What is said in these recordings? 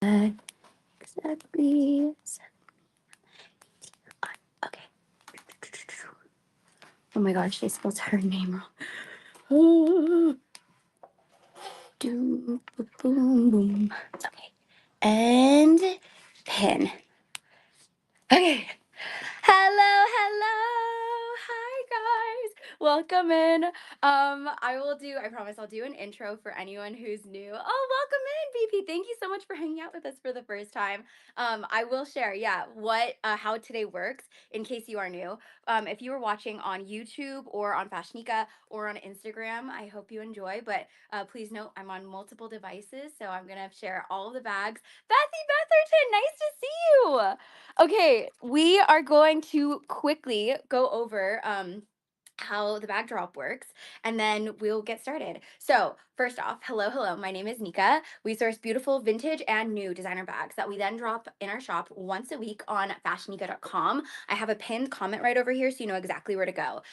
Exactly. Okay. Oh my gosh, they spelled her name wrong. Doom, boom, boom, boom. Okay. And pin. Okay. Hello, hello. Hi, guys. Welcome in. I promise I'll do an intro for anyone who's new. Oh, welcome in, BP. Thank you so much for hanging out with us for the first time. I will share, how today works in case you are new. If you are watching on YouTube or on FashionNica or on Instagram, I hope you enjoy. But please note, I'm on multiple devices, so I'm going to share all of the bags. Betsy Betherton, nice to see you. Okay, we are going to quickly go over how the bag drop works, and then we'll get started. So, first off, hello, my name is Nika. We source beautiful vintage and new designer bags that we then drop in our shop once a week on FashionNica.com. I have a pinned comment right over here so you know exactly where to go.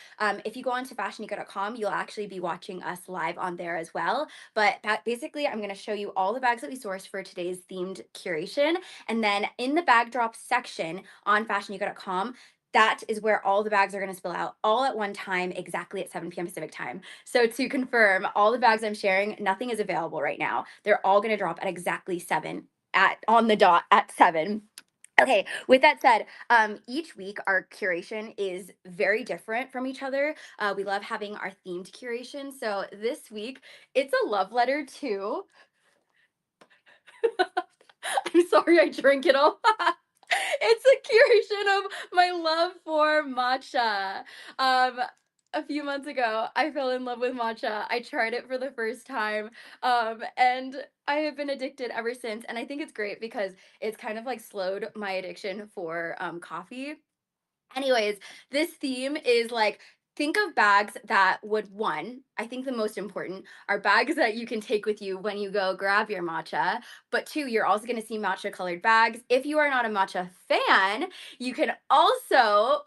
If you go onto FashionNica.com, you'll actually be watching us live on there as well. But basically, I'm going to show you all the bags that we sourced for today's themed curation. And then in the bag drop section on FashionNica.com, that is where all the bags are going to spill out all at one time, exactly at 7 p.m. Pacific time. So to confirm, all the bags I'm sharing, nothing is available right now. They're all going to drop at exactly 7 on the dot at 7. Okay, with that said, each week our curation is very different from each other. We love having our themed curation. So this week, it's a love letter to. I'm sorry, I drank it all. It's a curation of my love for matcha. Um, a few months ago, I fell in love with matcha. I tried it for the first time, and I have been addicted ever since. And I think it's great because it's kind of like slowed my addiction for coffee. Anyways, this theme is like, think of bags that would, one, I think the most important are bags that you can take with you when you go grab your matcha. But two, you're also going to see matcha colored bags. If you are not a matcha fan, you can also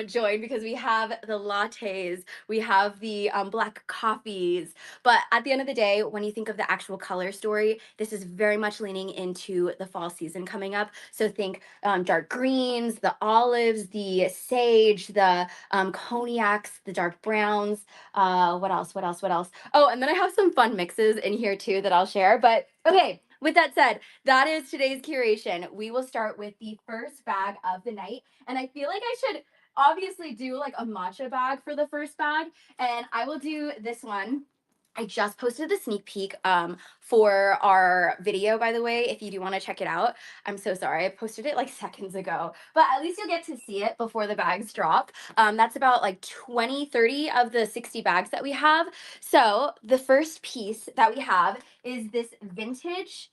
join because we have the lattes, we have the black coffees. But at the end of the day, when you think of the actual color story, this is very much leaning into the fall season coming up. So think dark greens, the olives, the sage, the cognacs, the dark browns. What else? What else? What else? Oh, and then I have some fun mixes in here too that I'll share. But okay, with that said, that is today's curation. We will start with the first bag of the night. And I feel like I should obviously do like a matcha bag for the first bag. And I will do this one. I just posted the sneak peek for our video, by the way, if you do want to check it out. I'm so sorry. I posted it like seconds ago, but at least you'll get to see it before the bags drop. That's about like 20, 30 of the 60 bags that we have. So the first piece that we have is this vintage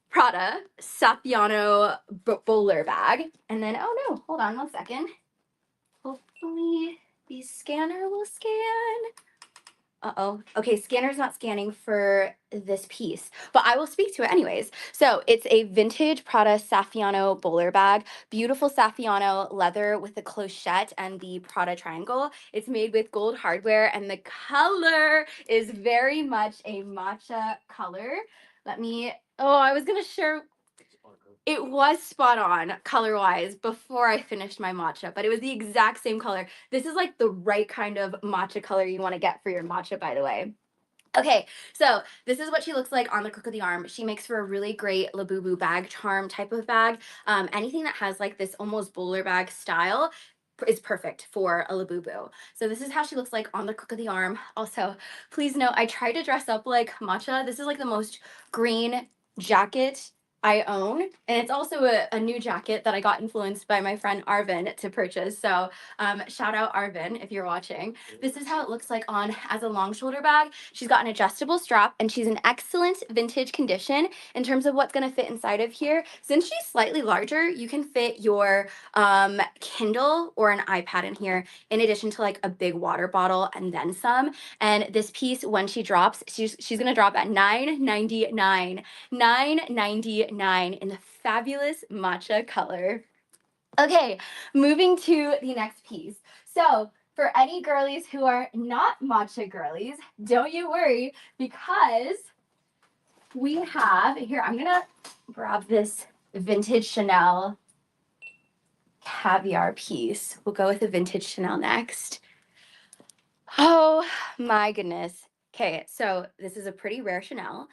Prada Saffiano bowler bag. And then, oh no, hold on one second. Hopefully the scanner will scan. Uh-oh. Okay, scanner's not scanning for this piece, but I will speak to it anyways. So it's a vintage Prada Saffiano bowler bag, beautiful Saffiano leather with the clochette and the Prada triangle. It's made with gold hardware and the color is very much a matcha color. I was gonna share. It was spot on color wise before I finished my matcha, but it was the exact same color. This is like the right kind of matcha color you want to get for your matcha, by the way. Okay, so this is what she looks like on the crook of the arm. She makes for a really great Labubu bag charm type of bag. Anything that has like this almost bowler bag style is perfect for a Labubu. So this is how she looks like on the crook of the arm. Also, please note, I tried to dress up like matcha. This is like the most green jacket I own. And it's also a new jacket that I got influenced by my friend Arvin to purchase. So shout out Arvin if you're watching. This is how it looks like on as a long shoulder bag. She's got an adjustable strap and she's in excellent vintage condition in terms of what's going to fit inside of here. Since she's slightly larger, you can fit your Kindle or an iPad in here in addition to like a big water bottle and then some. And this piece, when she drops, she's going to drop at $9.99. $9.99 in the fabulous matcha color. Okay, moving to the next piece. So for any girlies who are not matcha girlies, don't you worry because we have here, I'm gonna grab this vintage Chanel caviar piece. We'll go with the vintage Chanel next. Oh my goodness. Okay, so this is a pretty rare Chanel.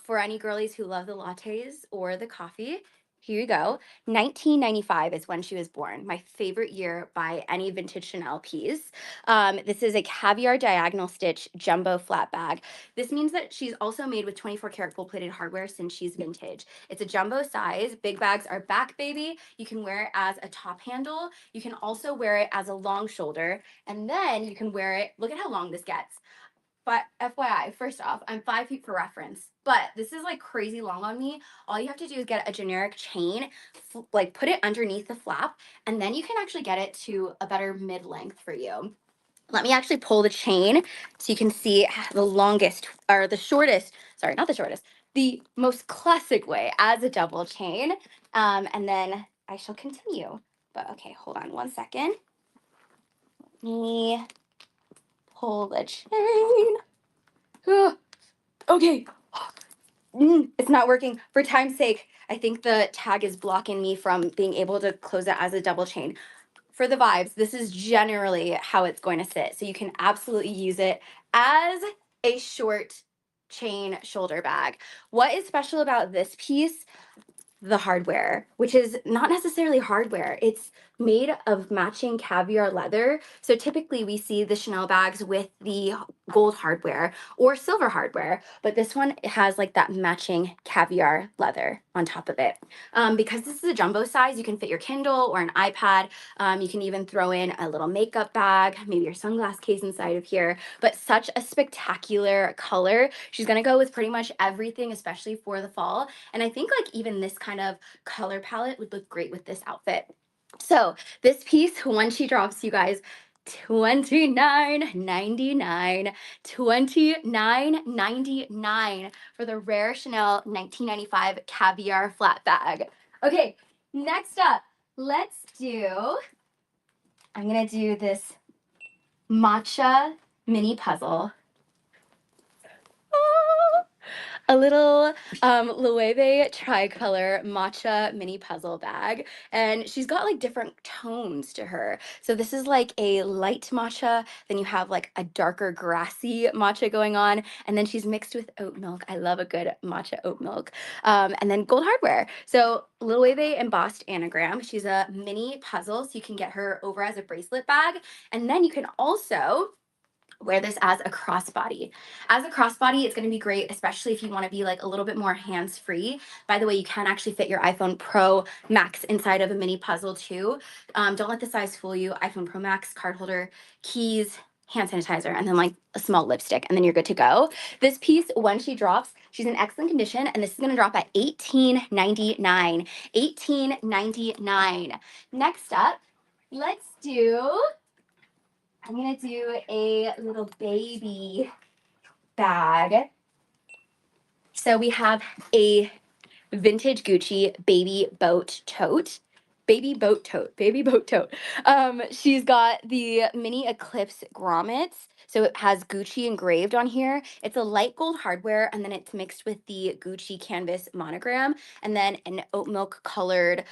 For any girlies who love the lattes or the coffee, here you go. 1995 is when she was born. My favorite year by any vintage Chanel piece. This is a caviar diagonal stitch jumbo flat bag. This means that she's also made with 24 karat gold plated hardware since she's vintage. It's a jumbo size. Big bags are back, baby. You can wear it as a top handle. You can also wear it as a long shoulder. And then you can wear it. Look at how long this gets. But FYI, first off, I'm 5 feet for reference, but this is like crazy long on me. All you have to do is get a generic chain, like put it underneath the flap, and then you can actually get it to a better mid length for you. Let me actually pull the chain so you can see the longest or the shortest, sorry, not the shortest, the most classic way as a double chain. And then I shall continue. But okay, hold on one second. Let me pull the chain. Okay. It's not working. For time's sake, I think the tag is blocking me from being able to close it as a double chain. For the vibes, this is generally how it's going to sit. So you can absolutely use it as a short chain shoulder bag. What is special about this piece? The hardware, which is not necessarily hardware. It's made of matching caviar leather. So typically we see the Chanel bags with the gold hardware or silver hardware, but this one has like that matching caviar leather on top of it. Because this is a jumbo size, you can fit your Kindle or an iPad. You can even throw in a little makeup bag, maybe your sunglass case inside of here, but such a spectacular color. She's gonna go with pretty much everything, especially for the fall. And I think like even this kind of color palette would look great with this outfit. So this piece, when she drops, you guys, $29.99, $29.99 for the rare Chanel 1995 caviar flat bag. Okay, next up, I'm gonna do this matcha mini puzzle. A little Loewe tricolor matcha mini puzzle bag, and she's got like different tones to her. So this is like a light matcha, then you have like a darker grassy matcha going on, and then she's mixed with oat milk. I love a good matcha oat milk. And then gold hardware. So Loewe embossed anagram. She's a mini puzzle, so you can get her over as a bracelet bag, and then you can also wear this as a crossbody. As a crossbody, it's going to be great, especially if you want to be like a little bit more hands-free. By the way, you can actually fit your iPhone Pro Max inside of a mini puzzle too. Don't let the size fool you. iPhone Pro Max, card holder, keys, hand sanitizer, and then like a small lipstick, and then you're good to go. This piece, when she drops, she's in excellent condition, and this is going to drop at $18.99. $18.99. Next up, I'm gonna do a little baby bag. So we have a vintage Gucci baby boat tote. Baby boat tote, baby boat tote. She's got the mini eclipse grommets. So it has Gucci engraved on here. It's a light gold hardware, and then it's mixed with the Gucci canvas monogram, and then an oat milk colored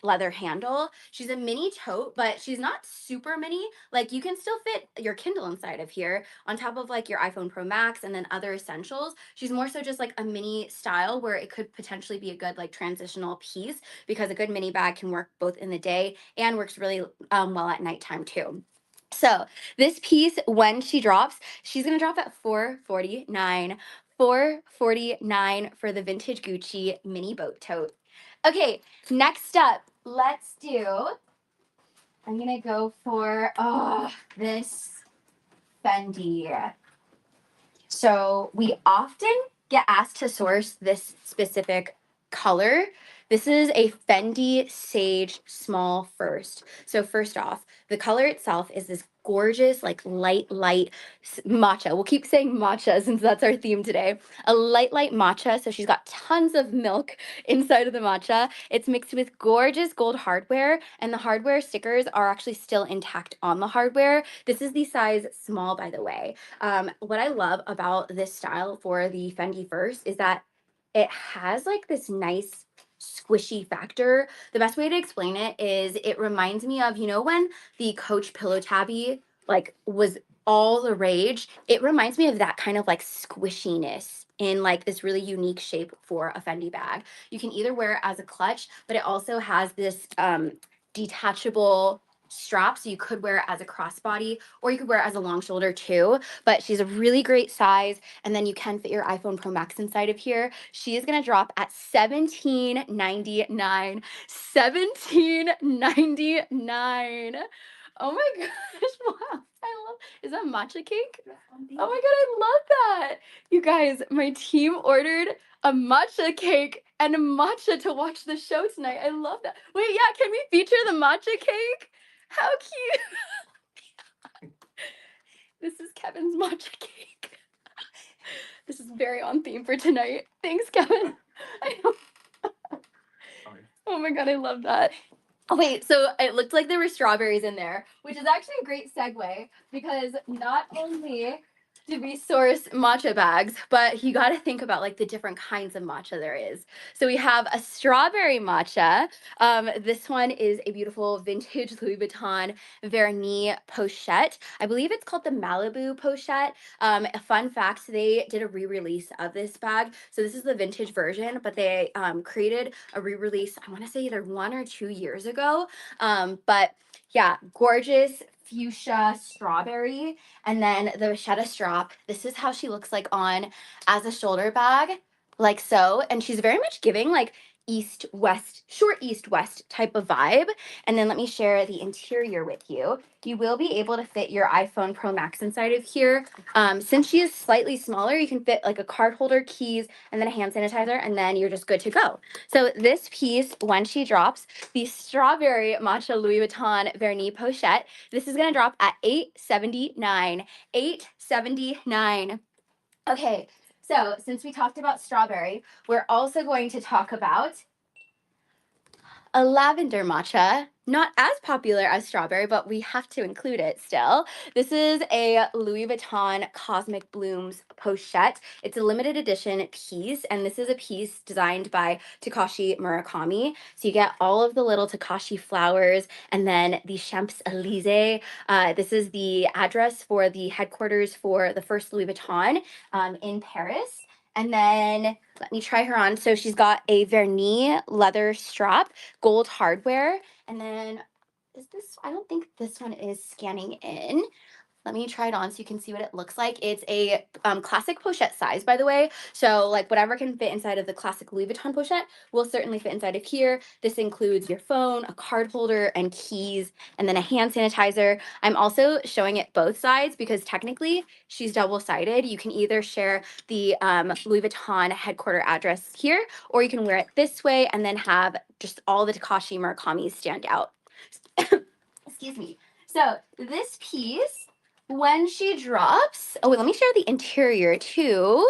leather handle. She's a mini tote, but she's not super mini. Like you can still fit your Kindle inside of here on top of like your iPhone Pro Max and then other essentials. She's more so just like a mini style where it could potentially be a good like transitional piece, because a good mini bag can work both in the day and works really well at nighttime too. So this piece, when she drops, she's gonna drop at $449. $449 for the vintage Gucci mini boat tote. Okay, next up, I'm gonna go for this Fendi. So we often get asked to source this specific color. This is a Fendi Sage Small First. So first off, the color itself is this gorgeous, like light matcha. We'll keep saying matcha since that's our theme today. A light matcha. So she's got tons of milk inside of the matcha. It's mixed with gorgeous gold hardware, and the hardware stickers are actually still intact on the hardware. This is the size small, by the way. What I love about this style for the Fendi First is that it has like this nice squishy factor. The best way to explain it is it reminds me of, when the Coach pillow tabby like was all the rage. It reminds me of that kind of like squishiness in like this really unique shape for a Fendi bag. You can either wear it as a clutch, but it also has this detachable strap, so you could wear it as a crossbody or you could wear it as a long shoulder too. But she's a really great size, and then you can fit your iPhone Pro Max inside of here. She is going to drop at $17.99. $17.99. Oh my gosh. Wow. I love, is that matcha cake? Oh my god, I love that. You guys, my team ordered a matcha cake and a matcha to watch the show tonight. I love that. Wait, yeah, can we feature the matcha cake? How cute. This is Kevin's matcha cake. This is very on theme for tonight. Thanks, Kevin. Oh my god, I love that. Oh, wait, so it looked like there were strawberries in there, which is actually a great segue because not only did we source matcha bags, but you got to think about like the different kinds of matcha there is. So we have a strawberry matcha. This one is a beautiful vintage Louis Vuitton Vernis pochette. I believe it's called the Malibu pochette. A fun fact, they did a re-release of this bag. So this is the vintage version, but they created a re-release, I want to say either 1 or 2 years ago. But yeah, gorgeous fuchsia strawberry, and then the vachetta strap. This is how she looks like on as a shoulder bag, like so. And she's very much giving like east-west, short east-west type of vibe. And then let me share the interior with you. You will be able to fit your iPhone Pro Max inside of here. Since she is slightly smaller, you can fit like a card holder, keys, and then a hand sanitizer, and then you're just good to go. So this piece, when she drops, the strawberry matcha Louis Vuitton Vernis pochette, this is gonna drop at $879. $879. Okay, so since we talked about strawberry, we're also going to talk about a lavender matcha, not as popular as strawberry, but we have to include it still. This is a Louis Vuitton Cosmic Blooms pochette. It's a limited edition piece, and this is a piece designed by Takashi Murakami. So you get all of the little Takashi flowers and then the Champs-Élysées. This is the address for the headquarters for the first Louis Vuitton in Paris. And then let me try her on. So she's got a Vernis leather strap, gold hardware, and then is this, I don't think this one is scanning in. Let me try it on so you can see what it looks like. It's a classic pochette size, by the way. So like whatever can fit inside of the classic Louis Vuitton pochette will certainly fit inside of here. This includes your phone, a card holder, and keys, and then a hand sanitizer. I'm also showing it both sides because technically she's double-sided. You can either share the Louis Vuitton headquarter address here, or you can wear it this way and then have just all the Takashi Murakami stand out. Excuse me. So this piece, when she drops, oh, wait, let me share the interior too.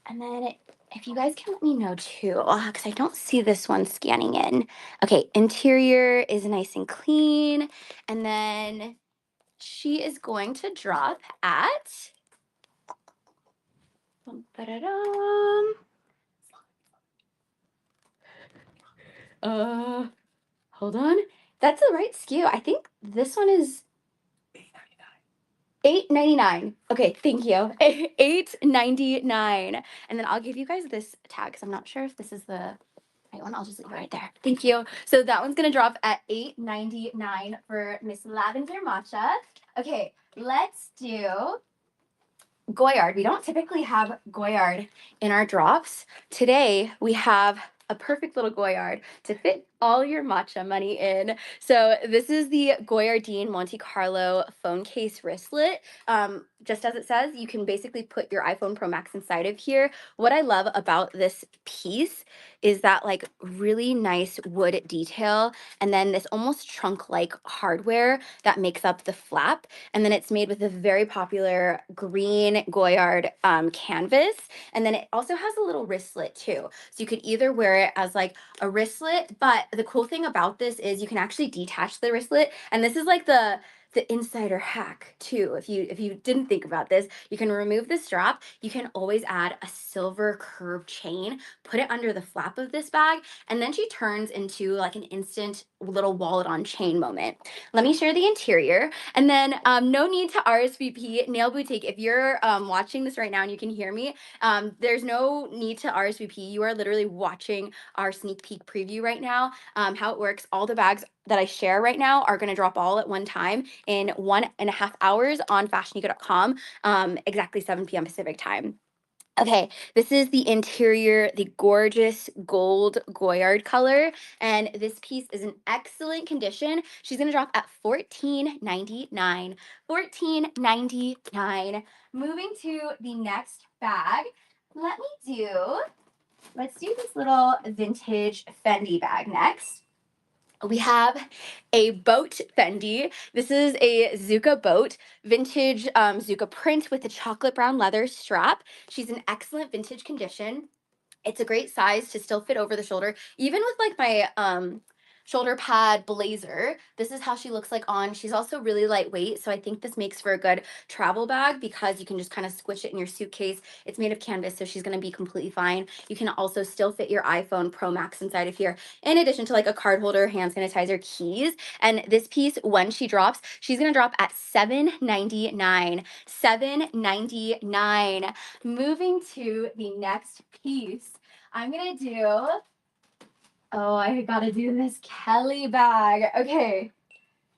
And then if you guys can let me know too, because I don't see this one scanning in. Okay, interior is nice and clean. And then she is going to drop at, hold on. That's the right SKU. I think this one is $8.99. Okay, thank you. $8.99. And then I'll give you guys this tag because I'm not sure if this is the right one. I'll just leave it right there. Thank you. So that one's gonna drop at $8.99 for Miss Lavender Matcha. Okay, let's do Goyard. We don't typically have Goyard in our drops. Today we have a perfect little Goyard to fit all your matcha money in. So this is the Goyardine Monte Carlo phone case wristlet. Just as it says, you can basically put your iPhone Pro Max inside of here. What I love about this piece is that like really nice wood detail, and then this almost trunk-like hardware that makes up the flap. And then it's made with a very popular green Goyard canvas. And then it also has a little wristlet too. So you could either wear it as like a wristlet, but the cool thing about this is you can actually detach the wristlet. And this is like the insider hack too. If you didn't think about this, you can remove the strap. You can always add a silver curved chain, put it under the flap of this bag, and then she turns into like an instant little wallet on chain moment. Let me share the interior. And then no need to RSVP. Nail Boutique, if you're watching this right now and you can hear me, there's no need to RSVP. You are literally watching our sneak peek preview right now. How it works, all the bags that I share right now are going to drop all at one time in 1.5 hours on fashionica.com, exactly 7 p.m. Pacific time. Okay, this is the interior, the gorgeous gold Goyard color, and this piece is in excellent condition. She's gonna drop at $14.99. $14.99. Moving to the next bag, let's do this little vintage Fendi bag next. We have a boat Fendi. This is a Zuka boat, vintage Zuka print with a chocolate brown leather strap. She's in excellent vintage condition. It's a great size to still fit over the shoulder, even with like my shoulder pad blazer. This is how she looks like on. She's also really lightweight, so I think this makes for a good travel bag because you can just kind of squish it in your suitcase. It's made of canvas, so she's going to be completely fine. You can also still fit your iPhone Pro Max inside of here, in addition to like a card holder, hand sanitizer, keys. And this piece, when she drops, she's going to drop at $7.99. $7.99. Moving to the next piece, I'm gonna do, oh, I gotta do this Kelly bag. Okay,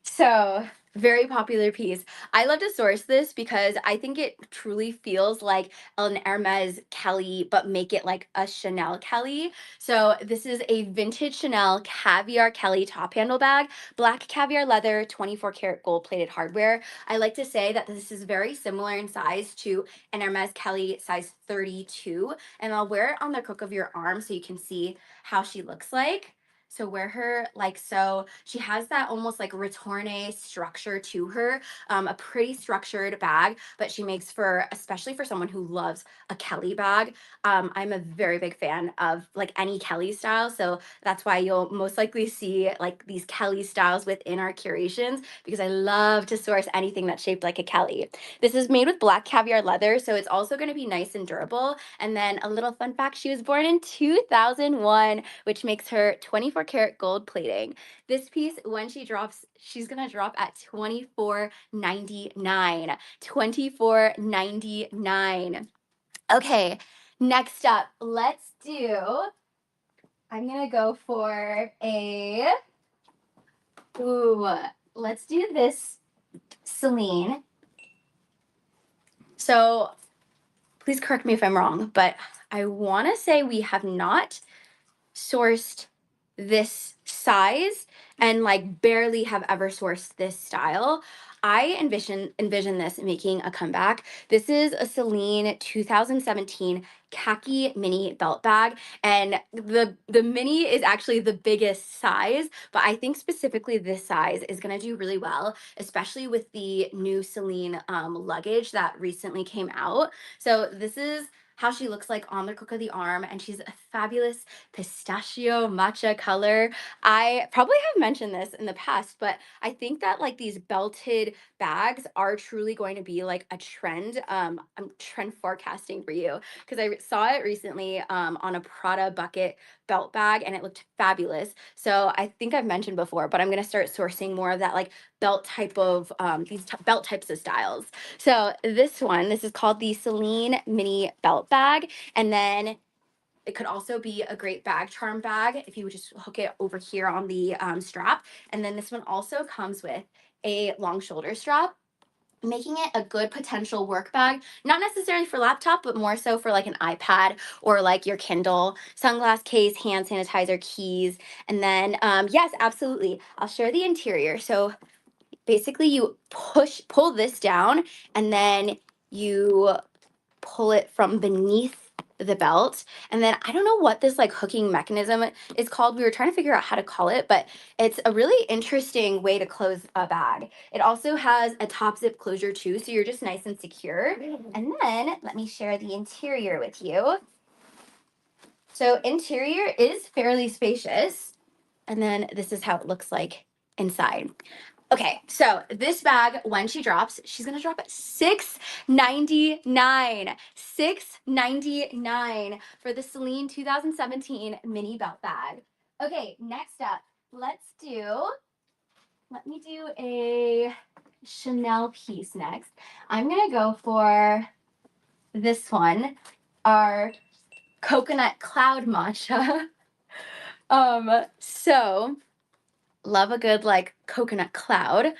so very popular piece. I love to source this because I think it truly feels like an Hermes Kelly, but make it like a Chanel Kelly. So this is a vintage Chanel caviar Kelly top handle bag, black caviar leather, 24 karat gold plated hardware. I like to say that this is very similar in size to an Hermes Kelly size 32, and I'll wear it on the crook of your arm so you can see how she looks like. So wear her like so. She has that almost like retourne structure to her, a pretty structured bag, but she makes for, especially for someone who loves a Kelly bag. I'm a very big fan of like any Kelly style. So that's why you'll most likely see like these Kelly styles within our curations, because I love to source anything that's shaped like a Kelly. This is made with black caviar leather, so it's also going to be nice and durable. And then a little fun fact, she was born in 2001, which makes her 24 karat gold plating. This piece, when she drops, she's gonna drop at $24.99. $24.99. Okay, next up, I'm gonna go for let's do this Celine. So please correct me if I'm wrong, but I wanna say we have not sourced this size and like barely have ever sourced this style. I envision this making a comeback. This is a Celine 2017 khaki mini belt bag, and the mini is actually the biggest size, but I think specifically this size is going to do really well, especially with the new Celine luggage that recently came out. So this is how she looks like on the crook of the arm, and she's a fabulous pistachio matcha color. I probably have mentioned this in the past, but I think that like these belted bags are truly going to be like a trend. I'm trend forecasting for you because I saw it recently on a Prada bucket belt bag and it looked fabulous. So I think I've mentioned before, but I'm going to start sourcing more of that like belt type of belt types of styles. So this is called the Celine mini belt bag, and then it could also be a great bag charm bag if you would just hook it over here on the strap. And then this one also comes with a long shoulder strap, making it a good potential work bag, not necessarily for laptop, but more so for like an iPad or like your Kindle, sunglass case, hand sanitizer, keys. And then, yes, absolutely. I'll share the interior. So basically you pull this down, and then you pull it from beneath the belt. And then I don't know what this like hooking mechanism is called. We were trying to figure out how to call it, but it's a really interesting way to close a bag. It also has a top zip closure too, so you're just nice and secure. And then let me share the interior with you. So interior is fairly spacious. And then this is how it looks like inside. Okay, so this bag, when she drops, she's gonna drop at $6.99. $6.99 for the Celine 2017 mini belt bag. Okay, next up, let me do a Chanel piece next. I'm gonna go for this one, our coconut cloud matcha. So love a good like coconut cloud.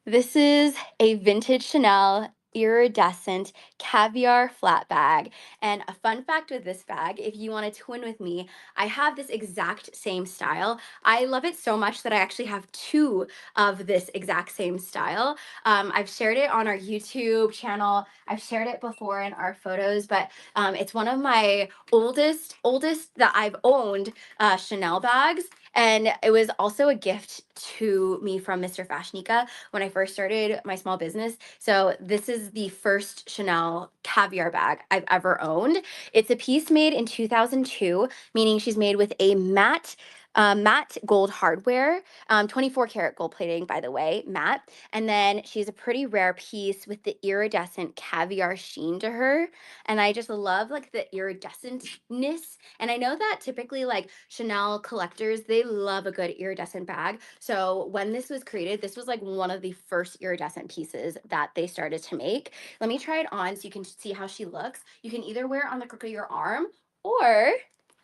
This is a vintage Chanel iridescent caviar flat bag. And a fun fact with this bag, if you want to twin with me, I have this exact same style. I love it so much that I actually have two of this exact same style. I've shared it on our YouTube channel. I've shared it before in our photos, but it's one of my oldest that I've owned Chanel bags. And it was also a gift to me from Mr. FashionNica when I first started my small business. So this is the first Chanel caviar bag I've ever owned. It's a piece made in 2002, meaning she's made with a matte gold hardware, 24 karat gold plating, by the way, matte. And then she's a pretty rare piece with the iridescent caviar sheen to her. And I just love like the iridescentness. And I know that typically like Chanel collectors, they love a good iridescent bag. So when this was created, this was like one of the first iridescent pieces that they started to make. Let me try it on so you can see how she looks. You can either wear it on the crook of your arm, or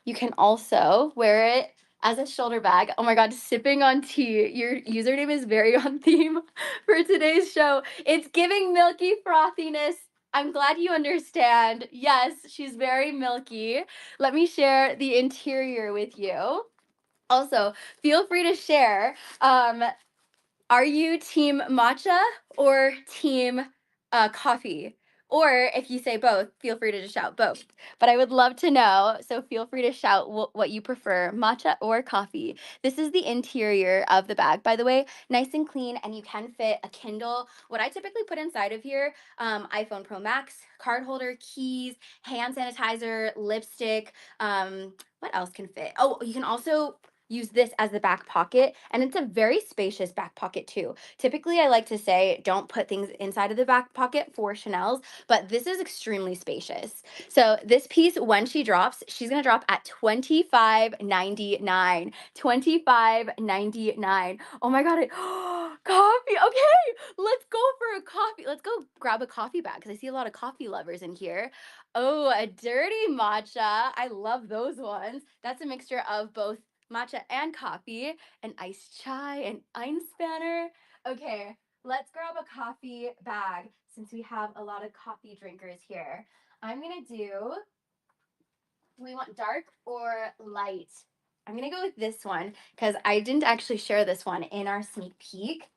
you can also wear it as a shoulder bag. Oh my God, sipping on tea. Your username is very on theme for today's show. It's giving milky frothiness. I'm glad you understand. Yes, she's very milky. Let me share the interior with you. Also, feel free to share. Are you team matcha or team coffee? Or if you say both, feel free to just shout both. But I would love to know, so feel free to shout what you prefer, matcha or coffee. This is the interior of the bag, by the way, nice and clean, and you can fit a Kindle. What I typically put inside of here, iPhone Pro Max, card holder, keys, hand sanitizer, lipstick. What else can fit? Oh, you can also use this as the back pocket, and it's a very spacious back pocket too. Typically I like to say don't put things inside of the back pocket for Chanel's, but this is extremely spacious. So this piece, when she drops, she's gonna drop at $25.99. $25.99. Oh my God, coffee. Okay, let's go for a coffee. Let's go grab a coffee bag because I see a lot of coffee lovers in here. Oh, a dirty matcha. I love those ones. That's a mixture of both matcha and coffee, and iced chai, and Einspanner. Okay, let's grab a coffee bag since we have a lot of coffee drinkers here. I'm gonna do, we want dark or light? I'm gonna go with this one because I didn't actually share this one in our sneak peek.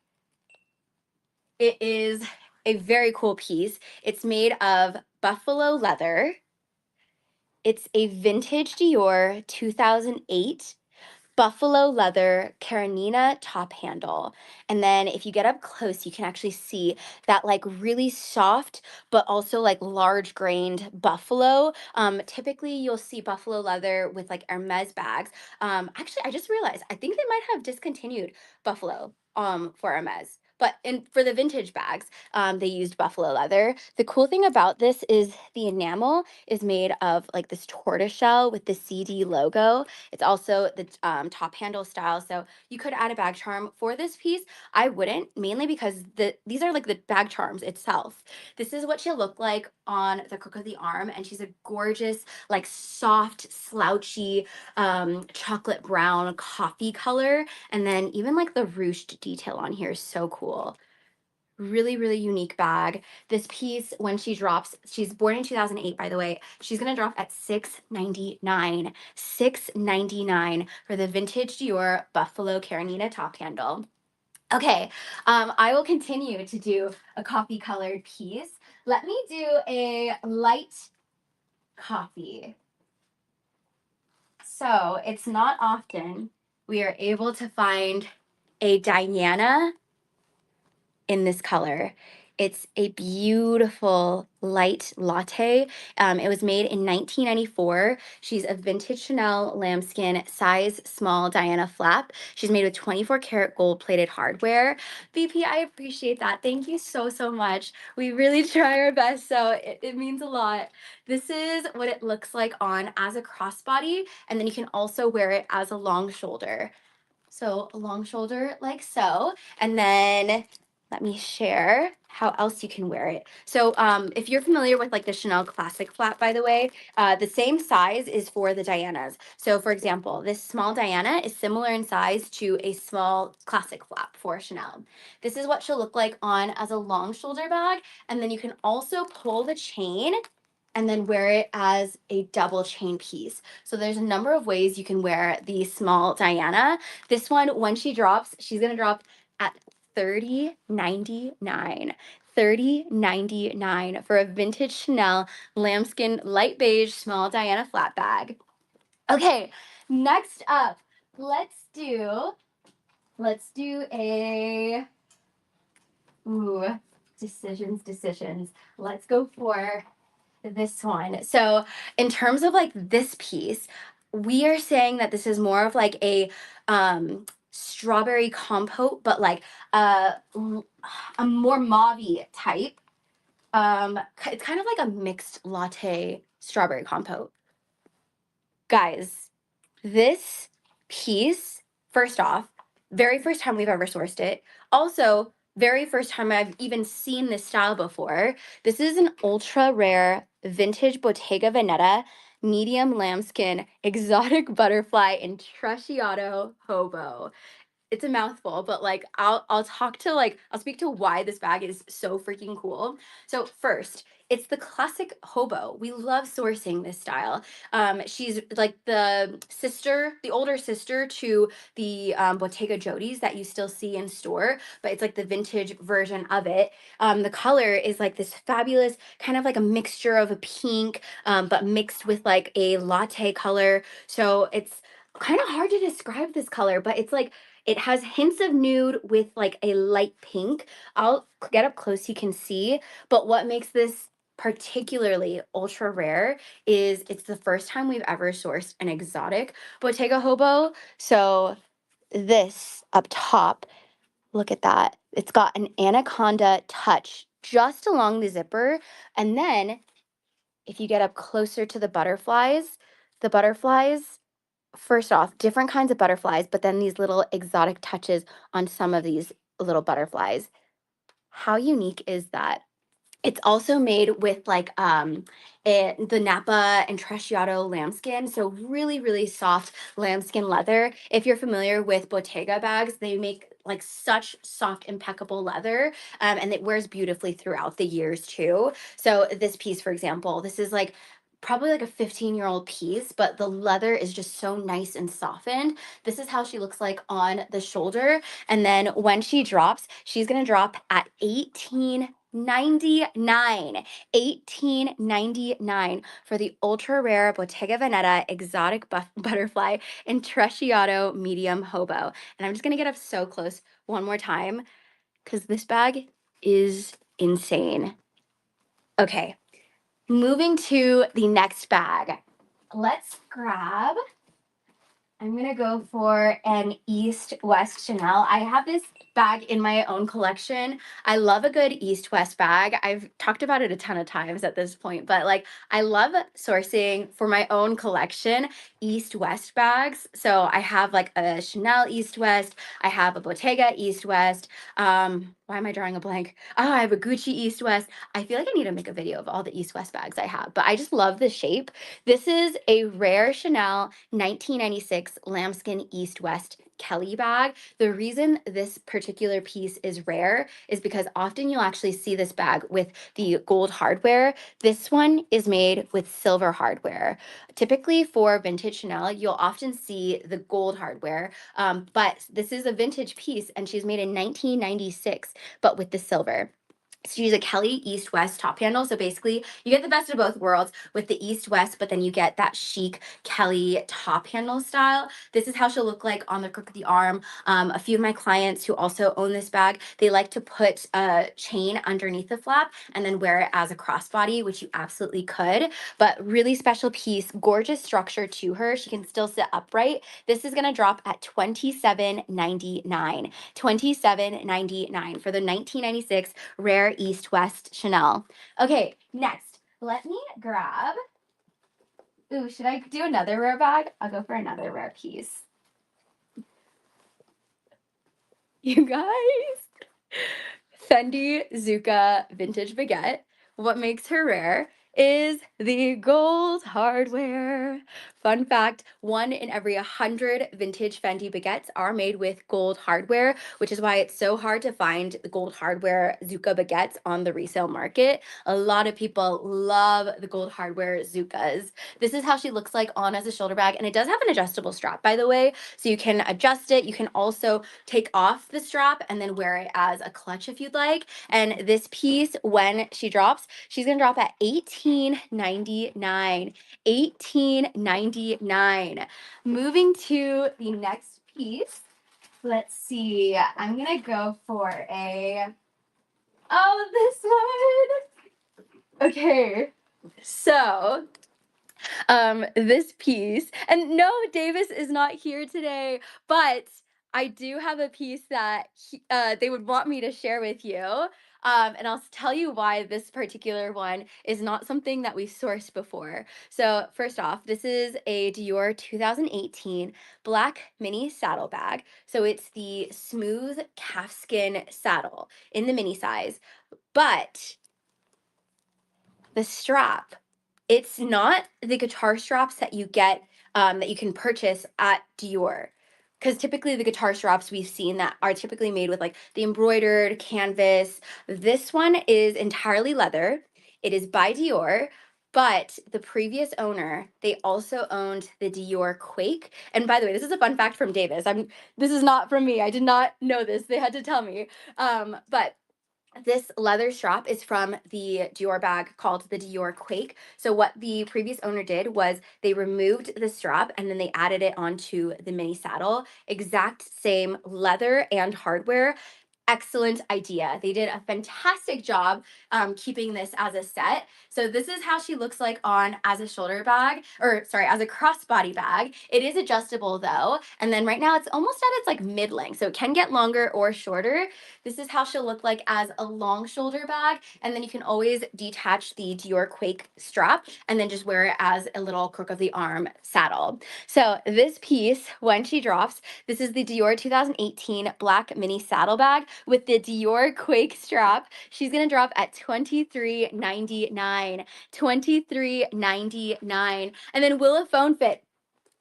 It is a very cool piece. It's made of buffalo leather. It's a vintage Dior 2008 buffalo leather Karenina top handle. And then if you get up close, you can actually see that like really soft, but also like large grained buffalo. Typically you'll see buffalo leather with like Hermes bags. Actually, I just realized, I think they might have discontinued buffalo for Hermes. But for the vintage bags, they used buffalo leather. The cool thing about this is the enamel is made of like this tortoiseshell with the CD logo. It's also the top handle style, so you could add a bag charm for this piece. I wouldn't, mainly because these are like the bag charms itself. This is what she'll look like on the crook of the arm, and she's a gorgeous, like soft, slouchy, chocolate brown coffee color, and then even like the ruched detail on here is so cool. Really, really unique bag. This piece, when she drops, she's born in 2008, by the way, she's gonna drop at $6.99. $6.99 for the vintage Dior Buffalo Karenina top handle. Okay, I will continue to do a coffee colored piece. Let me do a light coffee. So it's not often we are able to find a Diana in this color. It's a beautiful light latte. It was made in 1994. She's a vintage Chanel lambskin, size small Diana flap. She's made with 24 karat gold plated hardware. VP, I appreciate that. Thank you so, so much. We really try our best, so it means a lot. This is what it looks like on as a crossbody, and then you can also wear it as a long shoulder. So a long shoulder like so, and then let me share how else you can wear it. So if you're familiar with like the Chanel Classic flap, by the way, the same size is for the Dianas. So for example, this small Diana is similar in size to a small Classic flap for Chanel. This is what she'll look like on as a long shoulder bag, and then you can also pull the chain and then wear it as a double chain piece. So there's a number of ways you can wear the small Diana. This one, when she drops, she's gonna drop at $30.99. $30.99 for a vintage Chanel lambskin light beige small Diana flat bag. Okay, next up, let's do a decisions. Let's go for this one. So in terms of like this piece, we are saying that this is more of like a strawberry compote, but like a more mauve type. It's kind of like a mixed latte strawberry compote. Guys, this piece, first off, very first time we've ever sourced it. Also, very first time I've even seen this style before. This is an ultra rare vintage Bottega Veneta medium lambskin exotic butterfly in Tresciato Hobo. It's a mouthful, but like I'll talk to like I'll speak to why this bag is so freaking cool. So first, it's the classic hobo. We love sourcing this style. She's like the older sister to the Bottega Jodie's that you still see in store, but it's like the vintage version of it. The color is like this fabulous kind of like a mixture of a pink, but mixed with like a latte color. So it's kind of hard to describe this color, but it's like it has hints of nude with like a light pink. I'll get up close so you can see, but what makes this particularly ultra rare is it's the first time we've ever sourced an exotic Bottega Hobo. So this up top, look at that. It's got an anaconda touch just along the zipper. And then if you get up closer to the butterflies, first off, different kinds of butterflies, but then these little exotic touches on some of these little butterflies. How unique is that? It's also made with like the Napa and Tresciato lambskin, so really really soft lambskin leather. If you're familiar with Bottega bags, they make like such soft impeccable leather, and it wears beautifully throughout the years too. So this piece, for example, this is like probably like a 15-year-old piece, but the leather is just so nice and softened. This is how she looks like on the shoulder, and then when she drops, she's gonna drop at 18.99. 18.99 for the ultra rare Bottega Veneta exotic butterfly in Tresciato medium hobo. And I'm just gonna get up so close one more time because this bag is insane. Okay, moving to the next bag. Let's grab, I'm gonna go for an East West Chanel. I have this bag in my own collection. I love a good East West bag. I've talked about it a ton of times at this point, but like I love sourcing for my own collection East West bags. So I have like a Chanel East West, I have a Bottega East West. Why am I drawing a blank? Oh, I have a Gucci East West. I feel like I need to make a video of all the East West bags I have, but I just love the shape. This is a rare Chanel 1996 lambskin East West Kelly bag. The reason this particular piece is rare is because often you'll actually see this bag with the gold hardware. This one is made with silver hardware. Typically for vintage Chanel, you'll often see the gold hardware, but this is a vintage piece and she's made in 1996, but with the silver. So use a Kelly East-West top handle. So basically, you get the best of both worlds with the East-West, but then you get that chic Kelly top handle style. This is how she'll look like on the crook of the arm. A few of my clients who also own this bag, they like to put a chain underneath the flap and then wear it as a crossbody, which you absolutely could. But really special piece, gorgeous structure to her. She can still sit upright. This is gonna drop at $27.99. $27.99 for the 1996 Rare East West Chanel. Okay, next, let me grab. Ooh, should I do another rare bag? I'll go for another rare piece. You guys, Fendi Zuka Vintage Baguette. What makes her rare is the gold hardware. Fun fact, 1 in every 100 vintage Fendi baguettes are made with gold hardware, which is why it's so hard to find the gold hardware Zuka baguettes on the resale market. A lot of people love the gold hardware Zukas. This is how she looks like on as a shoulder bag, and it does have an adjustable strap, by the way, so you can adjust it. You can also take off the strap and then wear it as a clutch if you'd like. And this piece, when she drops, she's gonna drop at $18.99. $18.99. Moving to the next piece. Let's see. I'm gonna go for this one. Okay. So this piece, and no, Davis is not here today, but I do have a piece that they would want me to share with you. And I'll tell you why this particular one is not something that we've sourced before. So first off, this is a Dior 2018 black mini saddle bag. So it's the smooth calfskin saddle in the mini size, but the strap, it's not the guitar straps that you get that you can purchase at Dior. Because typically the guitar straps we've seen that are typically made with like the embroidered canvas. This one is entirely leather. It is by Dior, but the previous owner, they also owned the Dior Quake. And by the way, this is a fun fact from Davis. This is not from me. I did not know this. They had to tell me. But this leather strap is from the Dior bag called the Dior Quake. So what the previous owner did was they removed the strap and then they added it onto the mini saddle. Exact same leather and hardware. Excellent idea. They did a fantastic job keeping this as a set. So this is how she looks like on as a shoulder bag, or sorry, as a crossbody bag. It is adjustable though. And then right now it's almost at its like mid length. So it can get longer or shorter. This is how she'll look like as a long shoulder bag. And then you can always detach the Dior Quake strap and then just wear it as a little crook of the arm saddle. So this piece, when she drops, this is the Dior 2018 black mini saddle bag with the Dior Quake strap. She's gonna drop at $23.99. $23.99. And then will a phone fit?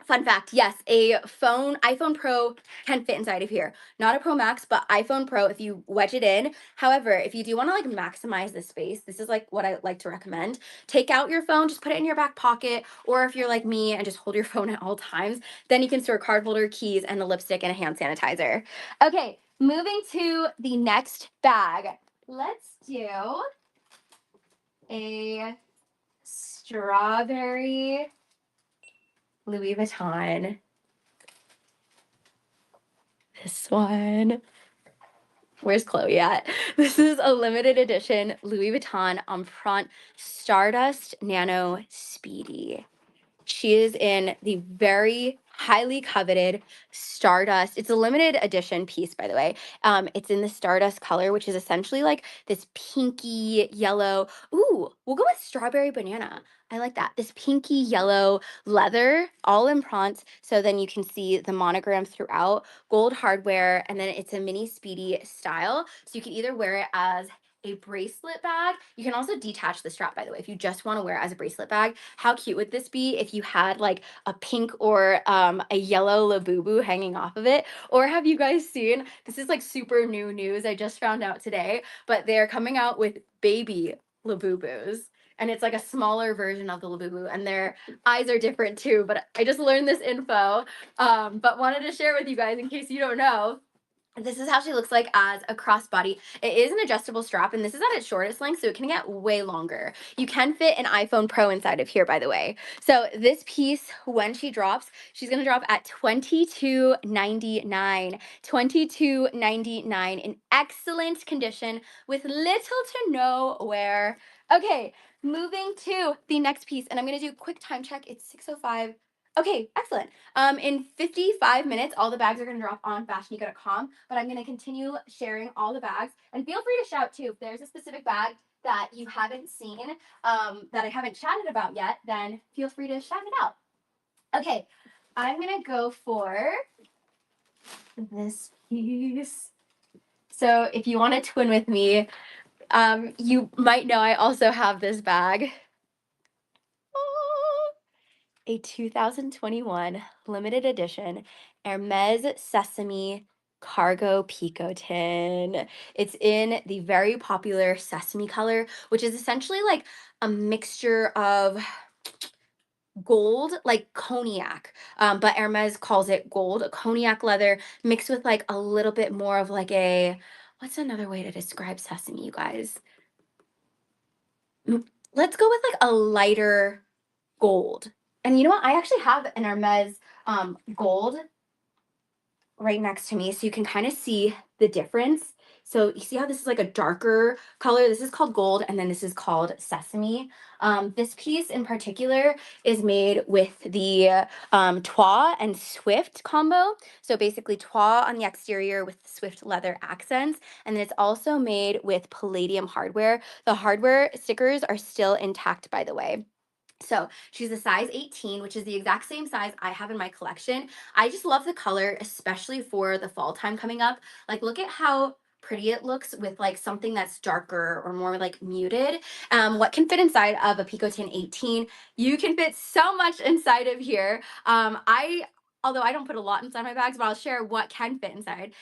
Fun fact, yes, iPhone Pro can fit inside of here. Not a Pro Max, but iPhone Pro if you wedge it in. However, if you do want to like maximize the space, this is like what I like to recommend. Take out your phone, just put it in your back pocket, or if you're like me and just hold your phone at all times, then you can store card holder, keys, and a lipstick and a hand sanitizer. Okay, moving to the next bag. Let's do a strawberry Louis Vuitton. This one. Where's Chloe at? This is a limited edition Louis Vuitton Empreinte Stardust Nano Speedy. She is in the very highly coveted Stardust. It's a limited edition piece, by the way. It's in the Stardust color, which is essentially like this pinky yellow. Ooh, we'll go with strawberry banana. I like that. This pinky yellow leather, all in pronts. So then you can see the monogram throughout, gold hardware, and then it's a mini speedy style. So you can either wear it as a bracelet bag. You can also detach the strap, by the way, if you just want to wear it as a bracelet bag. How cute would this be if you had like a pink or a yellow Labubu hanging off of it? Or have you guys seen, this is like super new news, I just found out today, but they're coming out with baby Labubus. And it's like a smaller version of the Labubu, and their eyes are different too. But I just learned this info, but wanted to share with you guys in case you don't know. This is how she looks like as a crossbody. It is an adjustable strap, and this is at its shortest length, so it can get way longer. You can fit an iPhone Pro inside of here, by the way. So this piece, when she drops, she's gonna drop at $22.99. $22.99 in excellent condition with little to no wear. Okay, moving to the next piece, and I'm gonna do a quick time check. It's 6:05. Okay, excellent. In 55 minutes, all the bags are going to drop on fashionica.com, but I'm going to continue sharing all the bags. And feel free to shout too. If there's a specific bag that you haven't seen, that I haven't chatted about yet, then feel free to shout it out. Okay, I'm going to go for this piece. So if you want to twin with me, you might know I also have this bag. A 2021 limited edition Hermes Sesame Cargo Picotin. It's in the very popular sesame color, which is essentially like a mixture of gold, like cognac, but Hermes calls it gold, a cognac leather mixed with like a little bit more of like a, what's another way to describe sesame, you guys? Let's go with like a lighter gold. And you know what? I actually have an Hermes gold right next to me, so you can kind of see the difference. So you see how this is like a darker color? This is called gold, and then this is called sesame. This piece in particular is made with the Twa and Swift combo. So basically Twa on the exterior with Swift leather accents, and then it's also made with palladium hardware. The hardware stickers are still intact, by the way. So she's a size 18, which is the exact same size I have in my collection. I just love the color, especially for the fall time coming up. Like, look at how pretty it looks with like something that's darker or more like muted. What can fit inside of a Picotin 18? You can fit so much inside of here. Although I don't put a lot inside my bags, but I'll share what can fit inside.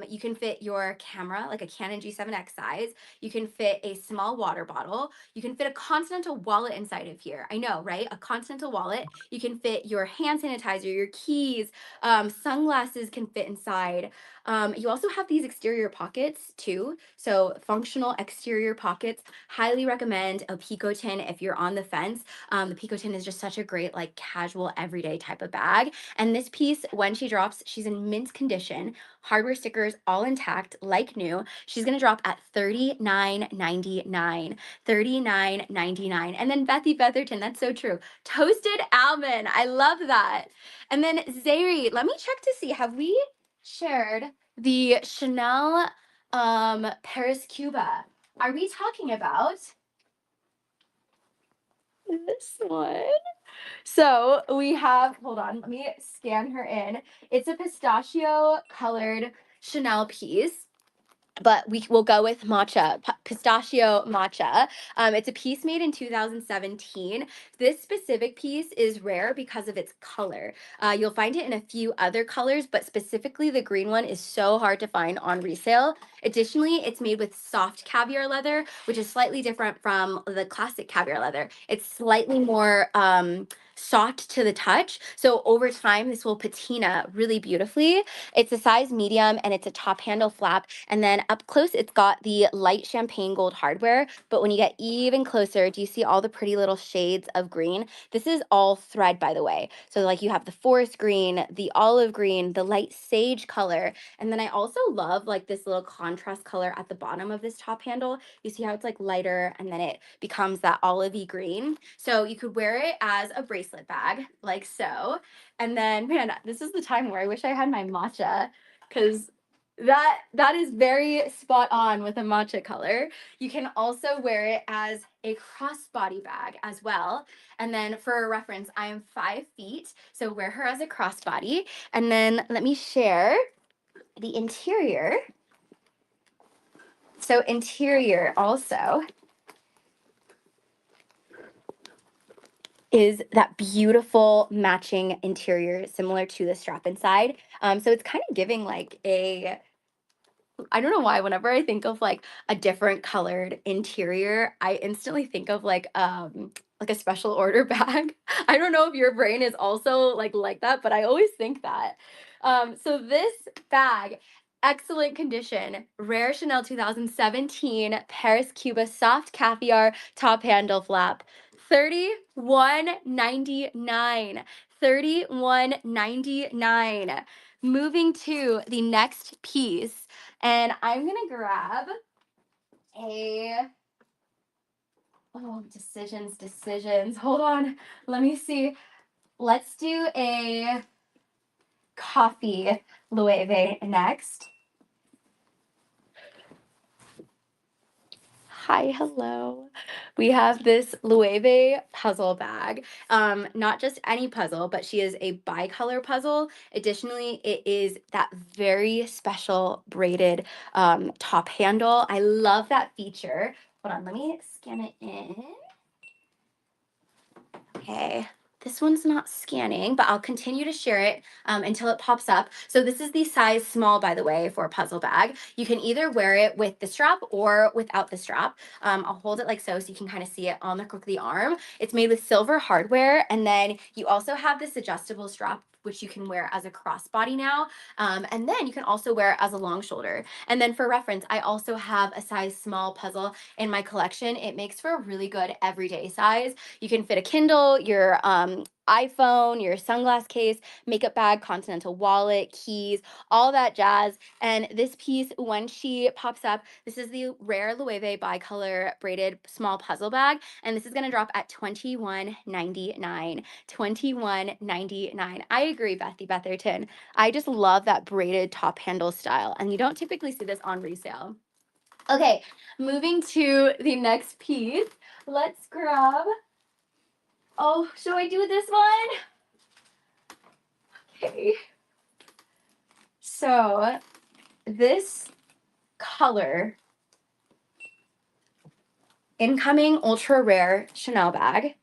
You can fit your camera, like a Canon G7X size. You can fit a small water bottle. You can fit a continental wallet inside of here. I know, right? A continental wallet. You can fit your hand sanitizer, your keys, sunglasses can fit inside. You also have these exterior pockets too. So functional exterior pockets. Highly recommend a Picotin if you're on the fence. The Picotin is just such a great like casual everyday type of bag. And this piece, when she drops, she's in mint condition. Hardware stickers all intact, like new. She's gonna drop at $39.99. $39.99. And then Bethy Featherton, that's so true. Toasted almond. I love that. And then Zari, let me check to see, have we shared the Chanel Paris Cuba? Are we talking about this one? So we have, hold on, let me scan her in. It's a pistachio colored Chanel piece, but we will go with matcha, pistachio matcha. It's a piece made in 2017. This specific piece is rare because of its color. You'll find it in a few other colors, but specifically the green one is so hard to find on resale. Additionally, it's made with soft caviar leather, which is slightly different from the classic caviar leather. It's slightly more soft to the touch. So over time, this will patina really beautifully. It's a size medium and it's a top handle flap. And then up close, it's got the light champagne gold hardware. But when you get even closer, do you see all the pretty little shades of green? This is all thread, by the way. So like you have the forest green, the olive green, the light sage color. And then I also love like this little contrast color at the bottom of this top handle. You see how it's like lighter and then it becomes that olivey green. So you could wear it as a bracelet bag, like so. And then, man, this is the time where I wish I had my matcha because that is very spot on with a matcha color. You can also wear it as a crossbody bag as well. And then for a reference, I am 5 feet, so wear her as a crossbody. And then let me share the interior. So interior also is that beautiful matching interior similar to the strap inside. So it's kind of giving like a, I don't know why, whenever I think of like a different colored interior, I instantly think of like a special order bag. I don't know if your brain is also like that, but I always think that. So this bag, excellent condition. Rare Chanel 2017 Paris Cuba soft caviar top handle flap. 31.99. 31.99. Moving to the next piece, and I'm gonna grab a decisions. Hold on. Let me see. Let's do a coffee Loewe next. Hi, hello. We have this Loewe puzzle bag. Not just any puzzle, but she is a bicolor puzzle. Additionally, it is that very special braided top handle. I love that feature. Hold on, let me scan it in. Okay, this one's not scanning, but I'll continue to share it until it pops up. So this is the size small, by the way, for a puzzle bag. You can either wear it with the strap or without the strap. I'll hold it like so you can kind of see it on the crook of the arm. It's made with silver hardware, and then you also have this adjustable strap which you can wear as a crossbody now. And then you can also wear it as a long shoulder. And then for reference, I also have a size small puzzle in my collection. It makes for a really good everyday size. You can fit a Kindle, your iPhone, your sunglass case, makeup bag, continental wallet, keys, all that jazz. And this piece, when she pops up, this is the rare Loewe bicolor braided small puzzle bag, and this is going to drop at $21.99. $21.99. I agree, Bethy Betherton. I just love that braided top handle style, and you don't typically see this on resale. Okay, moving to the next piece. Let's grab. Oh, should I do this one? Okay. So, this color, incoming ultra rare Chanel bag.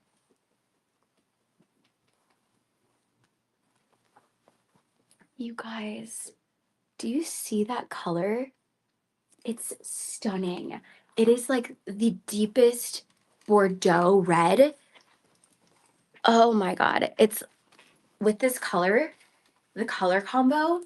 You guys, do you see that color? It's stunning. It is like the deepest Bordeaux red. Oh my God. It's with this color, the color combo.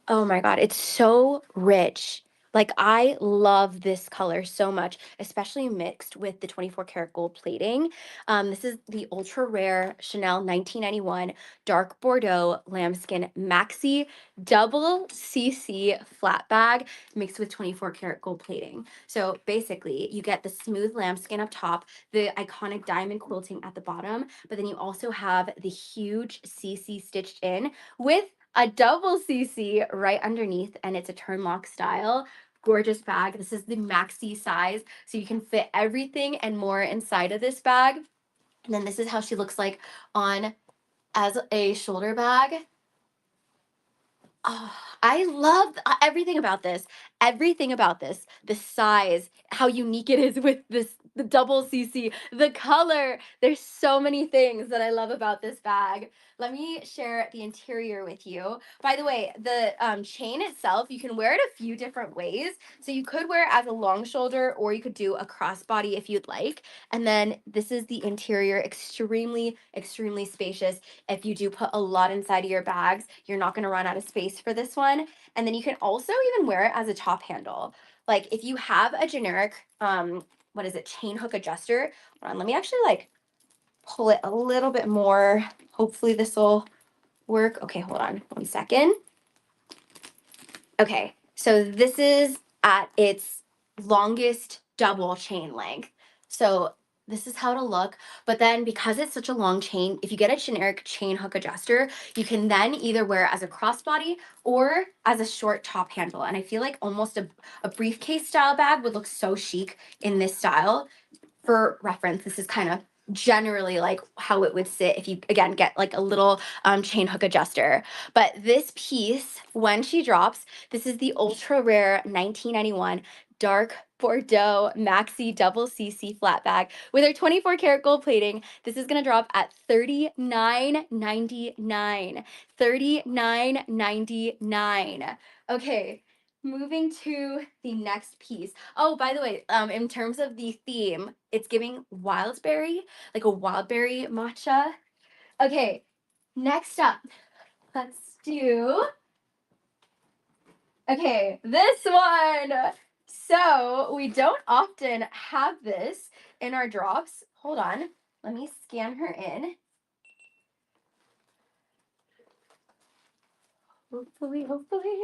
Oh my God, it's so rich. Like, I love this color so much, especially mixed with the 24 karat gold plating. This is the ultra rare Chanel 1991 dark Bordeaux lambskin maxi double CC flat bag mixed with 24 karat gold plating. So basically, you get the smooth lambskin up top, the iconic diamond quilting at the bottom, but then you also have the huge CC stitched in with a double CC right underneath, and it's a turn lock style. Gorgeous bag. This is the maxi size, so you can fit everything and more inside of this bag. And then this is how she looks like on as a shoulder bag. Oh, I love everything about this. Everything about this. The size, how unique it is with the double CC, the color. There's so many things that I love about this bag. Let me share the interior with you. By the way, the chain itself, you can wear it a few different ways. So you could wear it as a long shoulder, or you could do a crossbody if you'd like. And then this is the interior, extremely, extremely spacious. If you do put a lot inside of your bags, you're not going to run out of space for this one. And then you can also even wear it as a top handle. Like, if you have a generic, what is it, chain hook adjuster. Hold on, let me actually like pull it a little bit more. Hopefully this will work. Okay, hold on 1 second. Okay, so this is at its longest double chain length. So this is how it'll look. But then because it's such a long chain, if you get a generic chain hook adjuster, you can then either wear it as a crossbody or as a short top handle. And I feel like almost a briefcase style bag would look so chic in this style. For reference, this is kind of generally like how it would sit if you again get like a little chain hook adjuster. But this piece, when she drops, this is the ultra rare 1991 dark Bordeaux maxi double CC flat bag with her 24 karat gold plating. This is gonna drop at $39.99. $39.99. Okay, moving to the next piece. Oh, by the way, in terms of the theme, it's giving wildberry, like a wildberry matcha. Okay, next up, let's do Okay, this one. So we don't often have this in our drops. Hold on. Let me scan her in. Hopefully, hopefully.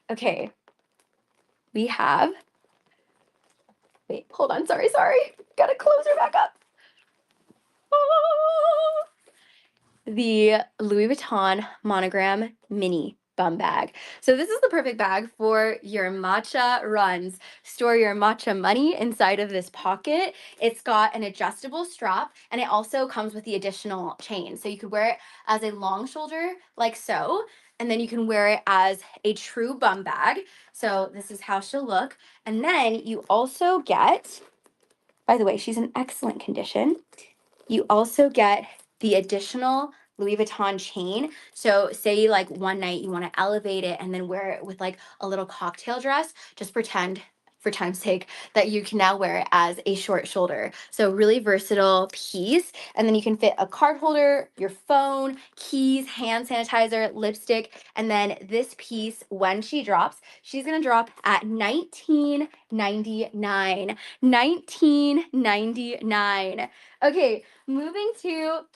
Okay, we have. Wait, hold on. Sorry. Gotta close her back up. Oh, the Louis Vuitton monogram mini bum bag. So this is the perfect bag for your matcha runs. Store your matcha money inside of this pocket. It's got an adjustable strap and it also comes with the additional chain. So you could wear it as a long shoulder like so, and then you can wear it as a true bum bag. So this is how she'll look. And then you also get, by the way, she's in excellent condition. You also get the additional Louis Vuitton chain. So say like one night you want to elevate it and then wear it with like a little cocktail dress, just pretend for time's sake that you can now wear it as a short shoulder. So really versatile piece. And then you can fit a card holder, your phone, keys, hand sanitizer, lipstick. And then this piece, when she drops, she's gonna drop at $19.99. $19.99. Okay, moving to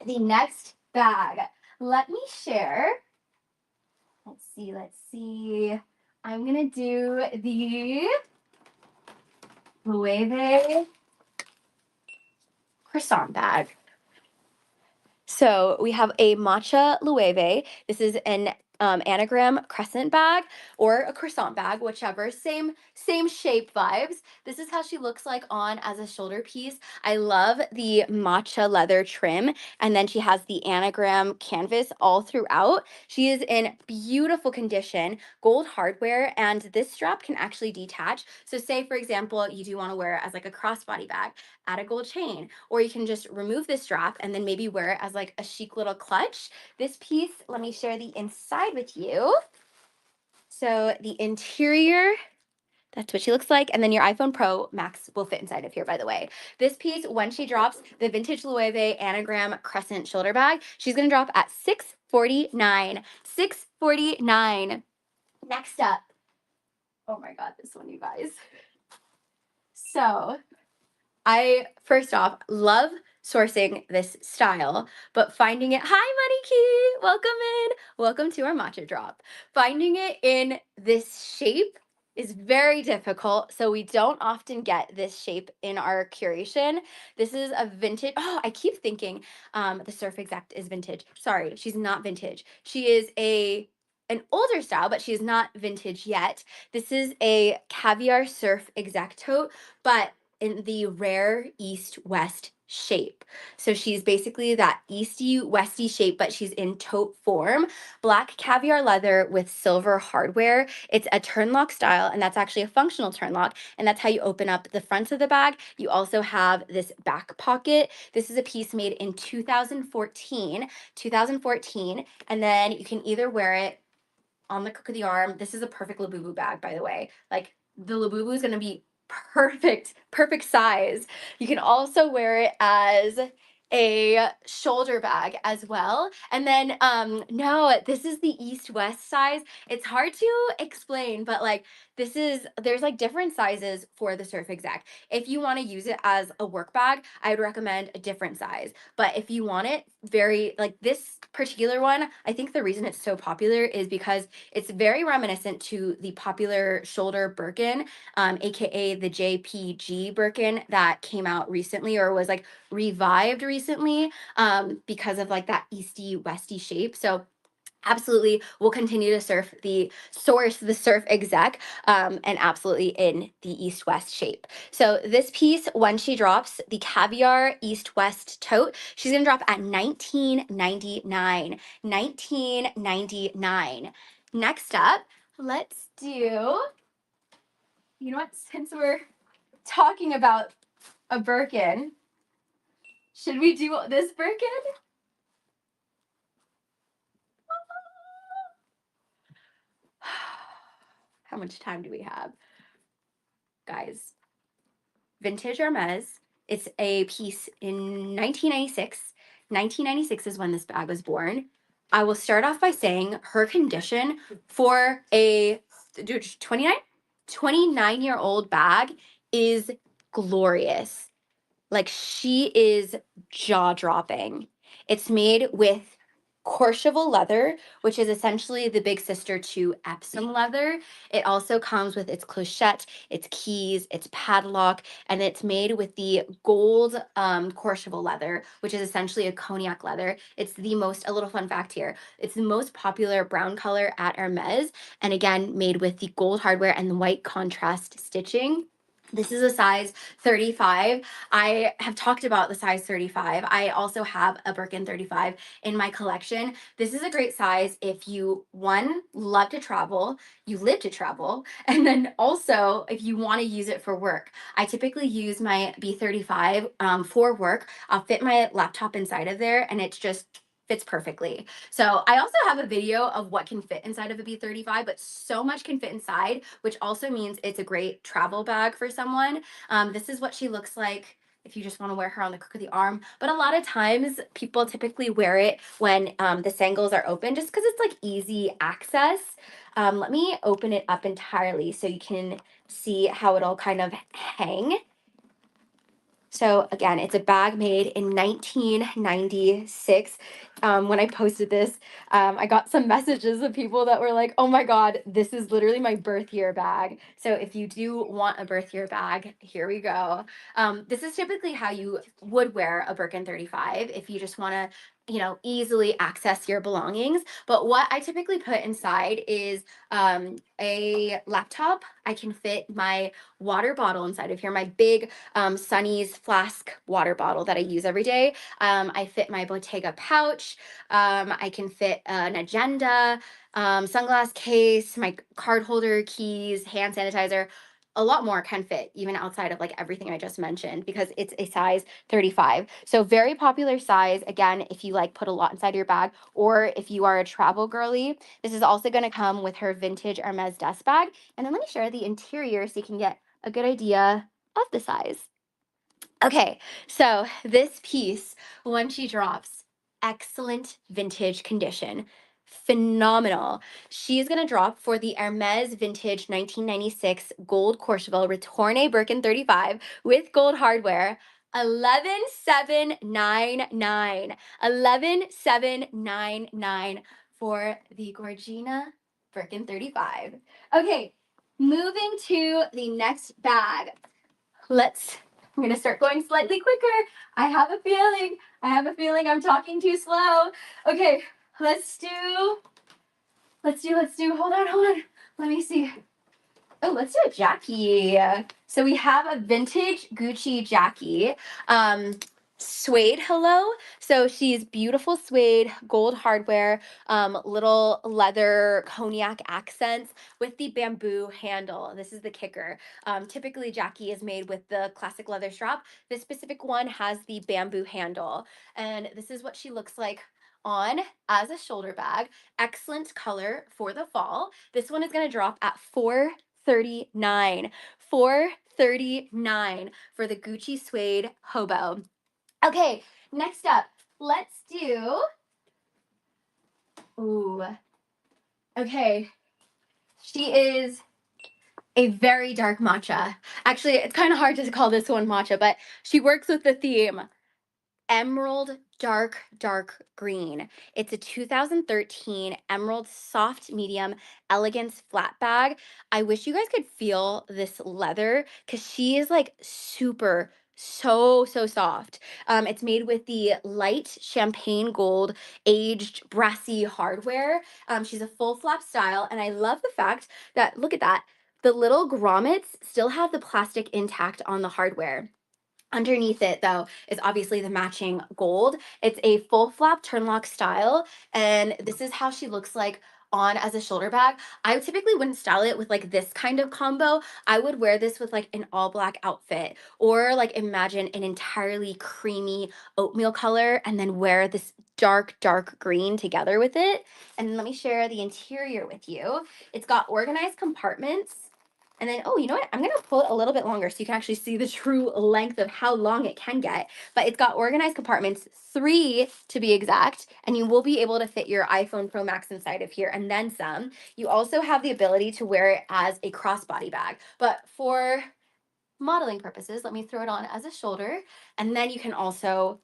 the next bag. Let me share. Let's see. I'm gonna do the Loewe croissant bag. So we have a matcha Loewe. This is an anagram crescent bag or a croissant bag, whichever. Same shape vibes. This is how she looks like on as a shoulder piece. I love the matcha leather trim, and then she has the anagram canvas all throughout. She is in beautiful condition, gold hardware, and this strap can actually detach. So say, for example, you do want to wear it as like a crossbody bag, add a gold chain, or you can just remove the strap and then maybe wear it as like a chic little clutch. This piece, let me share the inside with you. So the interior, that's what she looks like. And then your iPhone Pro Max will fit inside of here, by the way. This piece, when she drops, the vintage Loewe anagram crescent shoulder bag, she's gonna drop at $649. $649. Next up, oh my God, this one, you guys. So I, first off, love sourcing this style, but finding it, hi, Money Key, welcome in. Welcome to our matcha drop. Finding it in this shape is very difficult, so we don't often get this shape in our curation. This is a vintage, oh, I keep thinking the Surf Exact is vintage. Sorry, she's not vintage. She is an older style, but she's not vintage yet. This is a caviar Surf Exact tote, but in the rare east-west shape. So she's basically that easty-westy shape, but she's in tote form. Black caviar leather with silver hardware. It's a turn lock style, and that's actually a functional turn lock, and that's how you open up the front of the bag. You also have this back pocket. This is a piece made in 2014, and then you can either wear it on the crook of the arm. This is a perfect Labubu bag, by the way. Like the Labubu is going to be perfect size. You can also wear it as a shoulder bag as well. And then no, this is the east west size. It's hard to explain, but like there's like different sizes for the Surf Exact. If you want to use it as a work bag, I would recommend a different size. But if you want it very like this particular one, I think the reason it's so popular is because it's very reminiscent to the popular shoulder Birkin, aka the JPG Birkin that came out recently or was like revived recently because of like that easty westy shape. So absolutely we'll continue to source the Surf Exec and absolutely in the east west shape. So this piece, when she drops the caviar east west tote, she's gonna drop at $19.99. $19.99. Next up, let's do, you know what, since we're talking about a Birkin, should we do this Birkin? How much time do we have? Guys, vintage Hermes. It's a piece in 1996. 1996 is when this bag was born. I will start off by saying her condition for a 29-year-old bag is glorious. Like she is jaw dropping. It's made with Courchevel leather, which is essentially the big sister to Epsom leather. It also comes with its clochette, its keys, its padlock, and it's made with the gold Courchevel leather, which is essentially a cognac leather. It's the most, a little fun fact here, it's the most popular brown color at Hermes, and again, made with the gold hardware and the white contrast stitching. This is a size 35. I have talked about the size 35. I also have a Birkin 35 in my collection. This is a great size if you, one, love to travel, you live to travel, and then also if you want to use it for work. I typically use my B35 for work. I'll fit my laptop inside of there, and it's just fits perfectly. So I also have a video of what can fit inside of a B35, but so much can fit inside, which also means it's a great travel bag for someone. This is what she looks like if you just want to wear her on the crook of the arm. But a lot of times people typically wear it when the sangles are open just because it's like easy access. Let me open it up entirely so you can see how it'll kind of hang. So again, it's a bag made in 1996. When I posted this, I got some messages of people that were like, oh my God, this is literally my birth year bag. So if you do want a birth year bag, here we go. This is typically how you would wear a Birkin 35 if you just want to, easily access your belongings. But what I typically put inside is a laptop. I can fit my water bottle inside of here, my big Sunny's flask water bottle that I use every day. I fit my Bottega pouch. I can fit an agenda, sunglass case, my card holder, keys, hand sanitizer. A lot more can fit even outside of like everything I just mentioned because it's a size 35. So very popular size. Again, if you like put a lot inside your bag or if you are a travel girly, this is also going to come with her vintage Hermes desk bag. And then let me share the interior so you can get a good idea of the size. Okay, so this piece, when she drops, excellent vintage condition. Phenomenal. She's going to drop for the Hermes Vintage 1996 Gold Courchevel Retourne Birkin 35 with gold hardware. 11,799. 11,799 for the Gorgina Birkin 35. Okay, moving to the next bag. I'm gonna start going slightly quicker. I have a feeling I'm talking too slow. Okay, let's do, hold on. Let me see. Oh, let's do a Jackie. So we have a vintage Gucci Jackie. Suede hello. So she's beautiful suede, gold hardware, little leather cognac accents with the bamboo handle. This is the kicker. Typically Jackie is made with the classic leather strap. This specific one has the bamboo handle. And this is what she looks like on as a shoulder bag. Excellent color for the fall. This one is going to drop at $439. $439 for the Gucci suede hobo. Okay, next up, let's do. Ooh. Okay. She is a very dark matcha. Actually, it's kind of hard to call this one matcha, but she works with the theme emerald dark green. It's a 2013 emerald soft medium elegance flat bag. I wish you guys could feel this leather because she is like super so soft. It's made with the light champagne gold aged brassy hardware. She's a full flap style, and I love the fact that look at that, the little grommets still have the plastic intact on the hardware. Underneath it, though, is obviously the matching gold. It's a full flap turn lock style, and this is how she looks like on as a shoulder bag. I typically wouldn't style it with like this kind of combo. I would wear this with like an all black outfit, or like imagine an entirely creamy oatmeal color and then wear this dark green together with it. And let me share the interior with you. It's got organized compartments. And then, oh, you know what? I'm going to pull it a little bit longer so you can actually see the true length of how long it can get. But it's got organized compartments, 3 to be exact, and you will be able to fit your iPhone Pro Max inside of here and then some. You also have the ability to wear it as a crossbody bag. But for modeling purposes, let me throw it on as a shoulder, and then you can also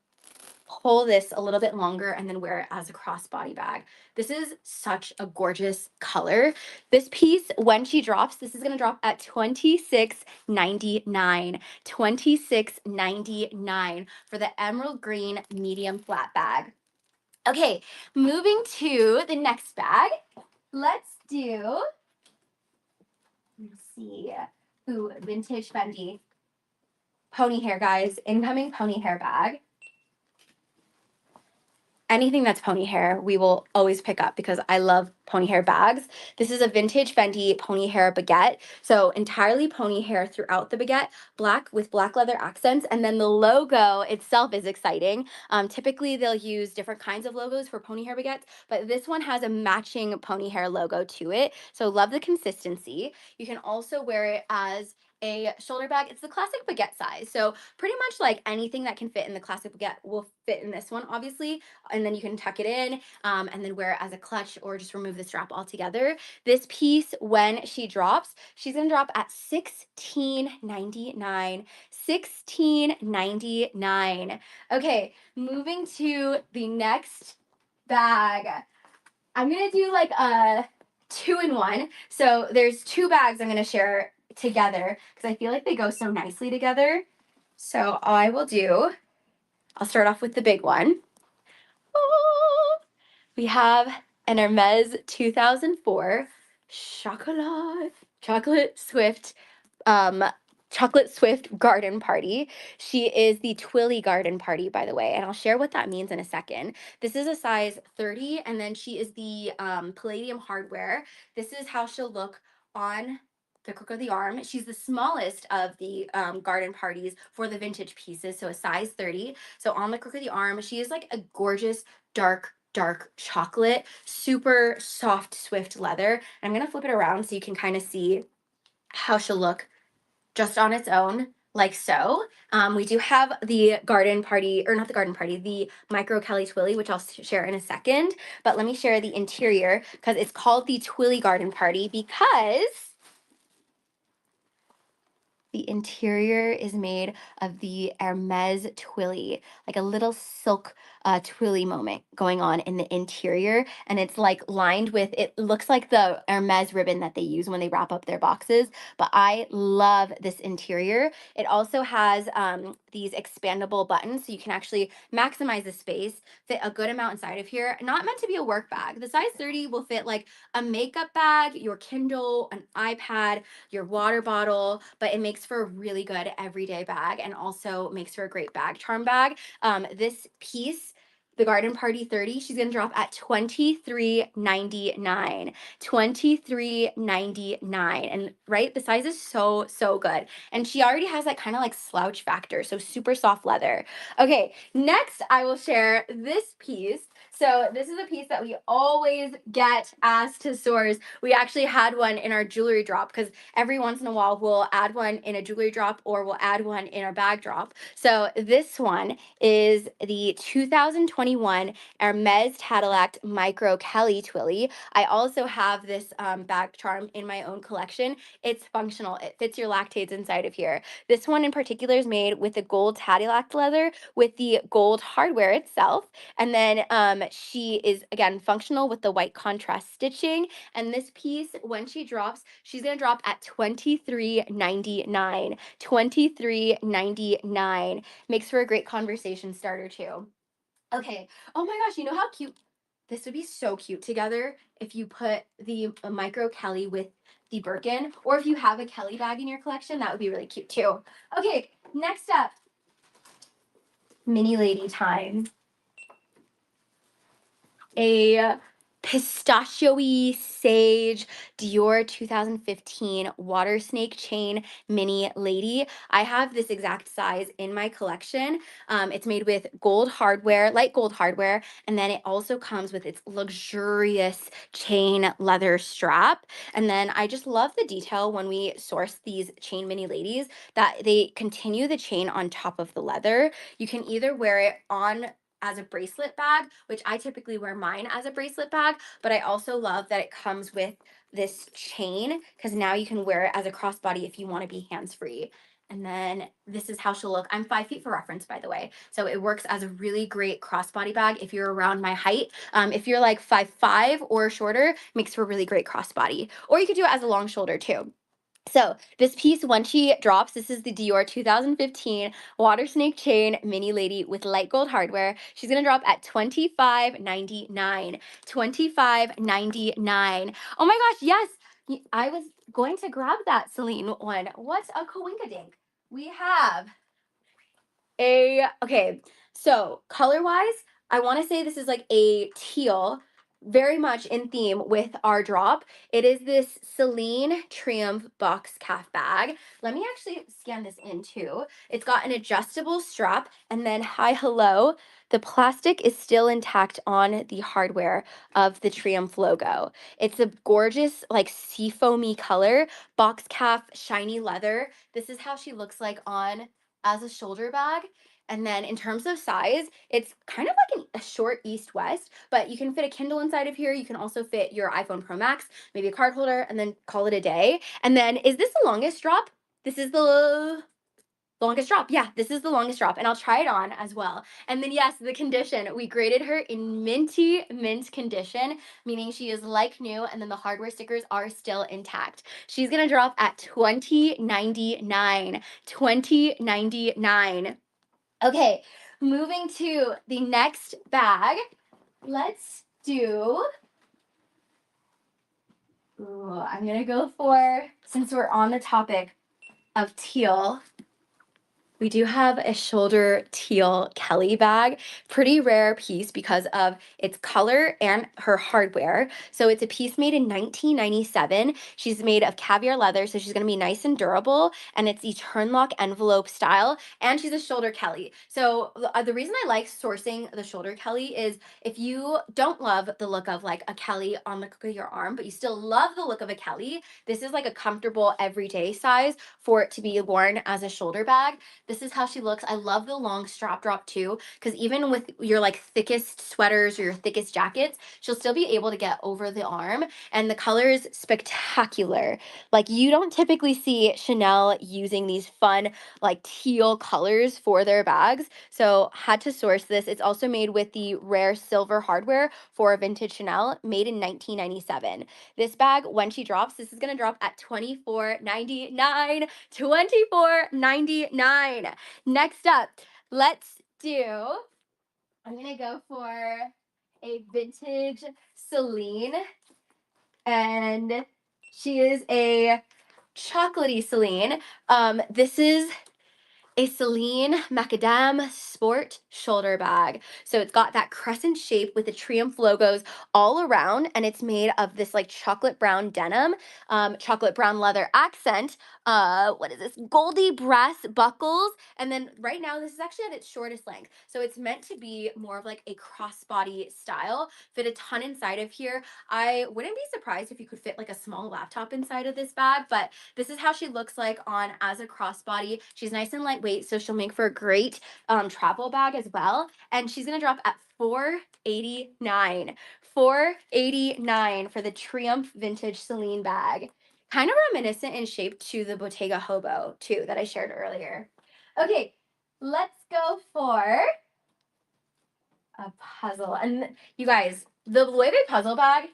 pull this a little bit longer and then wear it as a crossbody bag. This is such a gorgeous color. This piece, when she drops, this is going to drop at $26.99. $26.99 for the emerald green medium flat bag. Okay, moving to the next bag. Let's see. Ooh, vintage Fendi. Pony hair, guys. Incoming pony hair bag. Anything that's pony hair, we will always pick up because I love pony hair bags. This is a vintage Fendi pony hair baguette. So entirely pony hair throughout the baguette, black with black leather accents. And then the logo itself is exciting. Typically they'll use different kinds of logos for pony hair baguettes, but this one has a matching pony hair logo to it. So love the consistency. You can also wear it as a shoulder bag. It's the classic baguette size. So pretty much like anything that can fit in the classic baguette will fit in this one, obviously. And then you can tuck it in and then wear it as a clutch or just remove the strap altogether. This piece, when she drops, she's gonna drop at $16.99. $16.99. Okay, moving to the next bag. I'm gonna do like a 2-in-1. So there's 2 bags I'm gonna share together because I feel like they go so nicely together. So I'll start off with the big one. We have an Hermes 2004 chocolate Swift um chocolate Swift garden party. She is the Twilly garden party, by the way, and I'll share what that means in a second. This is a size 30, and then she is the palladium hardware. This is how she'll look on the crook of the arm. She's the smallest of the garden parties for the vintage pieces, so a size 30. So on the crook of the arm, she is like a gorgeous dark chocolate, super soft Swift leather. I'm gonna flip it around so you can kind of see how she'll look just on its own, like so. We do have the garden party, or not the garden party, the micro Kelly Twilly, which I'll share in a second. But let me share the interior because it's called the Twilly garden party because the interior is made of the Hermes Twilly, like a little silk Twilly moment going on in the interior. And it's like lined with, it looks like the Hermes ribbon that they use when they wrap up their boxes. But I love this interior. It also has these expandable buttons so you can actually maximize the space, fit a good amount inside of here. Not meant to be a work bag. The size 30 will fit like a makeup bag, your Kindle, an iPad, your water bottle, but it makes for a really good everyday bag and also makes for a great bag charm bag. This piece, the Garden Party 30, she's gonna drop at $23.99. $23.99. And right, the size is so good. And she already has that kind of like slouch factor, so super soft leather. Okay, next I will share this piece. So this is a piece that we always get asked to source. We actually had one in our jewelry drop because every once in a while we'll add one in a jewelry drop or we'll add one in our bag drop. So this one is the 2021 Hermes Cadillac Micro Kelly Twilly. I also have this bag charm in my own collection. It's functional. It fits your lactates inside of here. This one in particular is made with the gold Cadillac leather with the gold hardware itself. And then she is, again, functional with the white contrast stitching. And this piece, when she drops, she's going to drop at $23.99. $23.99. Makes for a great conversation starter, too. Okay. Oh my gosh, you know how cute this would be? So cute together if you put the micro Kelly with the Birkin, or if you have a Kelly bag in your collection, that would be really cute too. Okay, next up, mini lady time. A pistachio-y sage Dior 2015 water snake chain mini lady. I have this exact size in my collection. It's made with gold hardware, light gold hardware, and then it also comes with its luxurious chain leather strap. And then I just love the detail when we source these chain mini ladies that they continue the chain on top of the leather. You can either wear it on as a bracelet bag, which I typically wear mine as a bracelet bag, but I also love that it comes with this chain because now you can wear it as a crossbody if you want to be hands-free. And then this is how she'll look. I'm 5 feet for reference, by the way. So it works as a really great crossbody bag if you're around my height. If you're like 5'5" or shorter, makes for a really great crossbody. Or you could do it as a long shoulder too. So this piece, when she drops, this is the Dior 2015 water snake chain mini lady with light gold hardware. She's gonna drop at $25.99. $25.99. Oh my gosh, yes. I was going to grab that Celine one. What's a coinkadink? We have okay, so color wise, I want to say this is like a teal, very much in theme with our drop. It is this Celine Triumph box calf bag. Let me actually scan this in too. It's got an adjustable strap, and then hi hello, the plastic is still intact on the hardware of the Triumph logo. It's a gorgeous like seafoamy color, box calf, shiny leather. This is how she looks like on as a shoulder bag. And then in terms of size, it's kind of like a short east-west, but you can fit a Kindle inside of here. You can also fit your iPhone Pro Max, maybe a card holder, and then call it a day. And then is this the longest drop? This is the longest drop. Yeah, this is the longest drop. And I'll try it on as well. And then yes, the condition. We graded her in minty mint condition, meaning she is like new, and then the hardware stickers are still intact. She's gonna drop at $20.99. $20.99. Okay, moving to the next bag. Let's do. Ooh, I'm gonna go for, since we're on the topic of teal, we do have a shoulder teal Kelly bag. Pretty rare piece because of its color and her hardware. So it's a piece made in 1997. She's made of caviar leather, so she's gonna be nice and durable, and it's the turn lock envelope style, and she's a shoulder Kelly. So the reason I like sourcing the shoulder Kelly is if you don't love the look of like a Kelly on the crook of your arm, but you still love the look of a Kelly, this is like a comfortable everyday size for it to be worn as a shoulder bag. This is how she looks. I love the long strap drop too, because even with your like thickest sweaters or your thickest jackets, she'll still be able to get over the arm. And the color is spectacular. Like you don't typically see Chanel using these fun like teal colors for their bags. So had to source this. It's also made with the rare silver hardware for a vintage Chanel, made in 1997. This bag, when she drops, this is gonna drop at $24.99. $24.99. Next up, let's do, I'm gonna go for a vintage Celine, and she is a chocolatey Celine. This is a Celine Macadam Sport shoulder bag. So it's got that crescent shape with the Triumph logos all around, and it's made of this like chocolate brown denim, chocolate brown leather accent. What is this? Goldy brass buckles. And then right now, this is actually at its shortest length. So it's meant to be more of like a crossbody style. Fit a ton inside of here. I wouldn't be surprised if you could fit like a small laptop inside of this bag, but this is how she looks like on as a crossbody. She's nice and lightweight, so she'll make for a great travel bag as well. And she's gonna drop at $489. $489 for the Triumph Vintage Celine bag. Kind of reminiscent in shape to the Bottega Hobo too that I shared earlier. Okay, let's go for a puzzle. And you guys, the Loewe puzzle bag,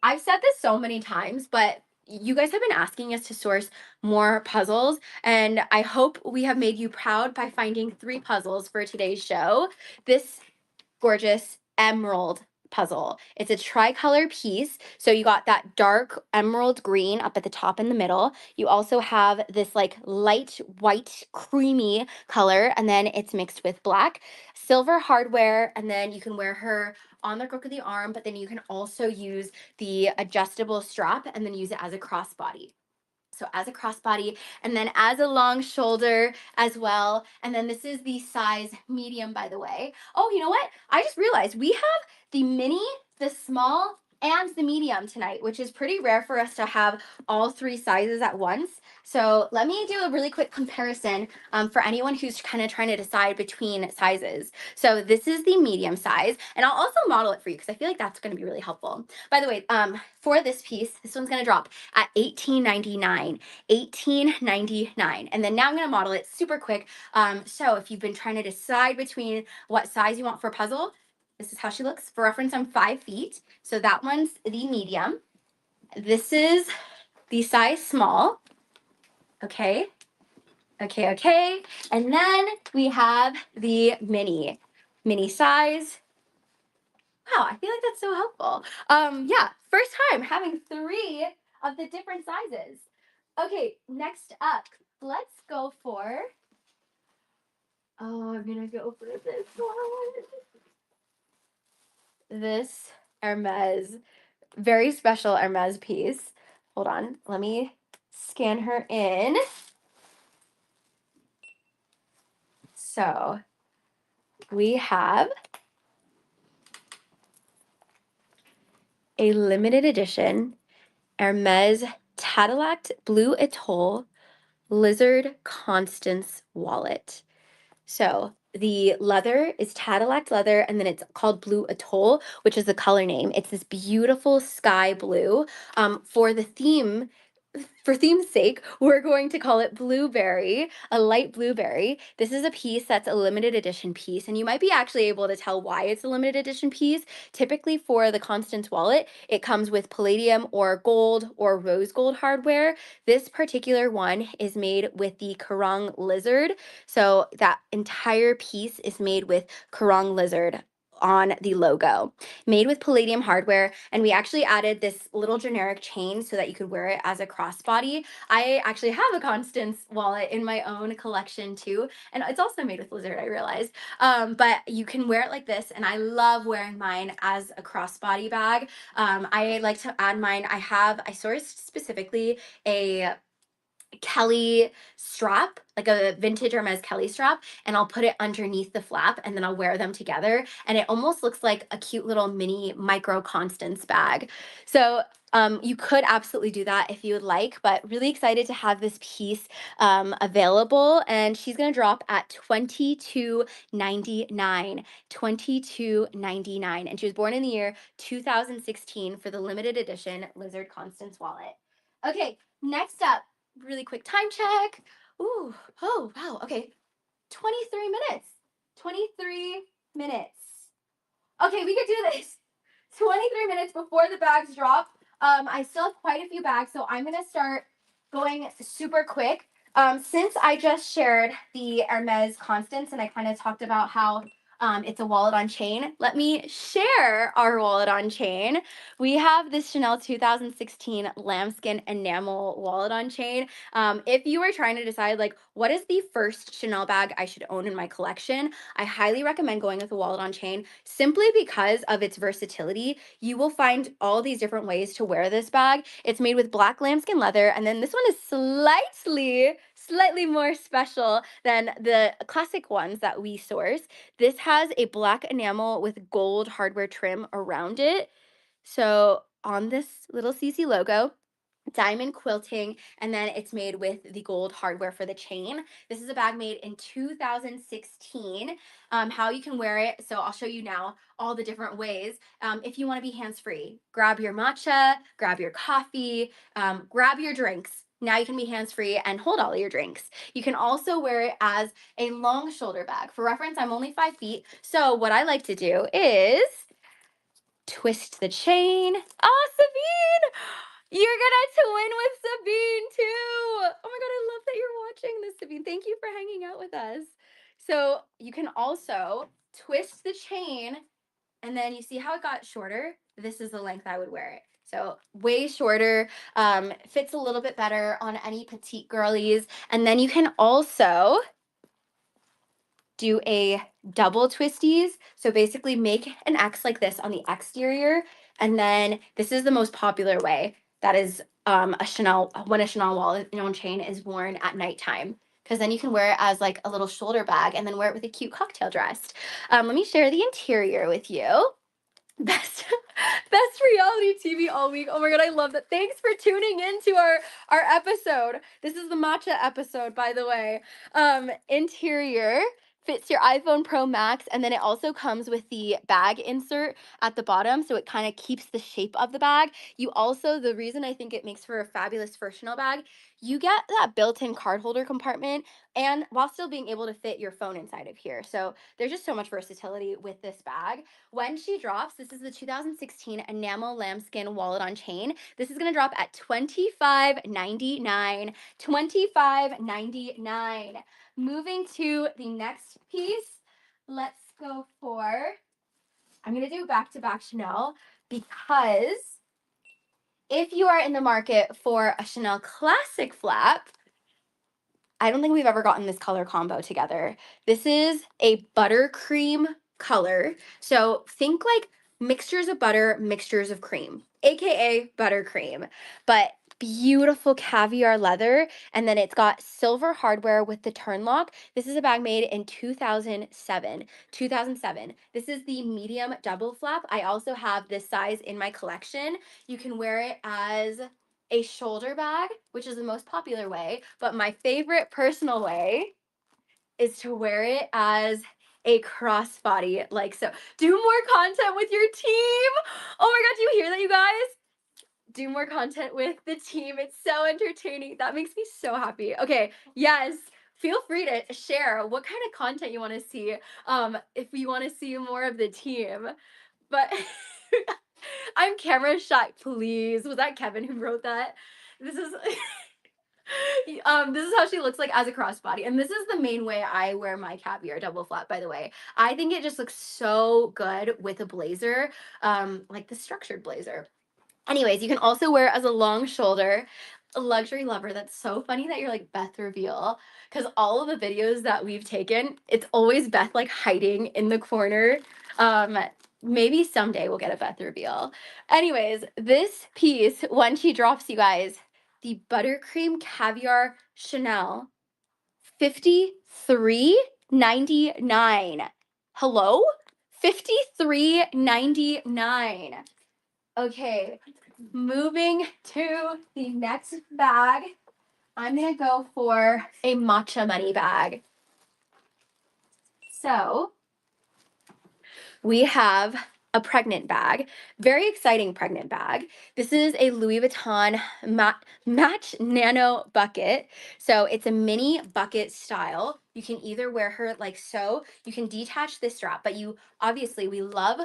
I've said this so many times, but you guys have been asking us to source more puzzles, and I hope we have made you proud by finding 3 puzzles for today's show. This gorgeous emerald puzzle. It's a tricolor piece. So you got that dark emerald green up at the top in the middle. You also have this like light white creamy color, and then it's mixed with black. Silver hardware, and then you can wear her on the crook of the arm, but then you can also use the adjustable strap and then use it as a crossbody. So as a crossbody, and then as a long shoulder as well. And then this is the size medium, by the way. Oh, you know what? I just realized we have the mini, the small, and the medium tonight, which is pretty rare for us to have all three sizes at once. So let me do a really quick comparison for anyone who's kind of trying to decide between sizes. So this is the medium size, and I'll also model it for you because I feel like that's going to be really helpful. By the way, for this piece, this one's going to drop at $18.99. $18.99. And then now I'm going to model it super quick. So if you've been trying to decide between what size you want for a puzzle, this is how she looks. For reference, I'm 5 feet. So that one's the medium. This is the size small. Okay. Okay. And then we have the mini size. Wow, I feel like that's so helpful. Yeah, first time having 3 of the different sizes. Okay, next up, let's go for, oh, I'm gonna go for this one. This Hermes, very special Hermes piece. Hold on, let me scan her in. So we have a limited edition Hermes Tadillac Blue Atoll Lizard Constance wallet. So the leather is Tadillac leather, and then it's called Blue Atoll, which is the color name. It's this beautiful sky blue. For the theme, for theme's sake, we're going to call it blueberry, a light blueberry. This is a piece that's a limited edition piece, and you might be actually able to tell why it's a limited edition piece. Typically for the Constance wallet, it comes with palladium or gold or rose gold hardware. This particular one is made with the Kerong lizard. So that entire piece is made with Kerong lizard on the logo, made with palladium hardware. And we actually added this little generic chain so that you could wear it as a crossbody. I actually have a Constance wallet in my own collection too, and it's also made with lizard, I realized. But you can wear it like this, and I love wearing mine as a crossbody bag. I like to add mine. I sourced specifically a Kelly strap, like a vintage Hermes Kelly strap, and I'll put it underneath the flap, and then I'll wear them together, and it almost looks like a cute little mini micro Constance bag. So you could absolutely do that if you would like, but really excited to have this piece available, and she's gonna drop at $22.99. $22.99, and she was born in the year 2016 for the limited edition Lizard Constance wallet. Okay, next up, really quick time check. Ooh, oh, wow. Okay, 23 minutes. 23 minutes. Okay, we could do this. 23 minutes before the bags drop. I still have quite a few bags, so I'm gonna start going super quick. Since I just shared the Hermes Constance and I kind of talked about how it's a wallet on chain, let me share our wallet on chain. We have this Chanel 2016 lambskin enamel wallet on chain. If you were trying to decide like what is the first Chanel bag I should own in my collection, I highly recommend going with a wallet on chain simply because of its versatility. You will find all these different ways to wear this bag. It's made with black lambskin leather, and then this one is slightly more special than the classic ones that we source. This has a black enamel with gold hardware trim around it. So on this little CC logo, diamond quilting, and then it's made with the gold hardware for the chain. This is a bag made in 2016. How you can wear it, so I'll show you now all the different ways. If you want to be hands-free, grab your matcha, grab your coffee, grab your drinks. Now you can be hands-free and hold all of your drinks. You can also wear it as a long shoulder bag. For reference, I'm only 5 feet, so what I like to do is twist the chain. Oh, Sabine! You're gonna twin with Sabine too. Oh my God, I love that you're watching this, Sabine. Thank you for hanging out with us. So you can also twist the chain, and then you see how it got shorter? This is the length I would wear it. So way shorter, fits a little bit better on any petite girlies. And then you can also do a double twisties. So basically make an X like this on the exterior. And then this is the most popular way. That is a Chanel, when a Chanel wallet on chain is worn at nighttime. Because then you can wear it as like a little shoulder bag and then wear it with a cute cocktail dress. Let me share the interior with you. Best best reality TV all week. Oh my god, I love that. Thanks for tuning in to our episode. This is the matcha episode, by the way. Interior fits your iPhone Pro Max, and then it also comes with the bag insert at the bottom, so it kind of keeps the shape of the bag. You also, the reason I think it makes for a fabulous first Chanel bag, you get that built-in card holder compartment, and while still being able to fit your phone inside of here. So there's just so much versatility with this bag. When she drops, this is the 2016 enamel lambskin wallet on chain. This is going to drop at $25.99. $25.99. Moving to the next piece, let's go for, I'm going to do back-to-back Chanel because if you are in the market for a Chanel classic flap, I don't think we've ever gotten this color combo together. This is a buttercream color. So think like mixtures of butter, mixtures of cream, AKA buttercream, but beautiful caviar leather. And then it's got silver hardware with the turn lock. This is a bag made in 2007. 2007. This is the medium double flap. I also have this size in my collection. You can wear it as a shoulder bag, which is the most popular way, but my favorite personal way is to wear it as a crossbody, like so. Do more content with your team. Oh my god, do you hear that, you guys? Do more content with the team. It's so entertaining. That makes me so happy. Okay, yes. Feel free to share what kind of content you want to see. If you want to see more of the team. But I'm camera shy, please. Was that Kevin who wrote that? This is this is how she looks like as a crossbody. And this is the main way I wear my caviar double flat, by the way. I think it just looks so good with a blazer, like the structured blazer. Anyways, you can also wear it as a long shoulder. A luxury lover. That's so funny that you're like Beth reveal, because all of the videos that we've taken, it's always Beth like hiding in the corner. Um, Maybe someday we'll get a Beth reveal. Anyways, this piece, when she drops, you guys, the buttercream caviar Chanel, $53.99. Hello? $53.99. Okay, moving to the next bag, I'm gonna go for a matcha money bag. So we have a pregnant bag, very exciting pregnant bag. This is a Louis Vuitton Match Nano bucket. So it's a mini bucket style. You can either wear her like so, you can detach this strap, but you obviously, we love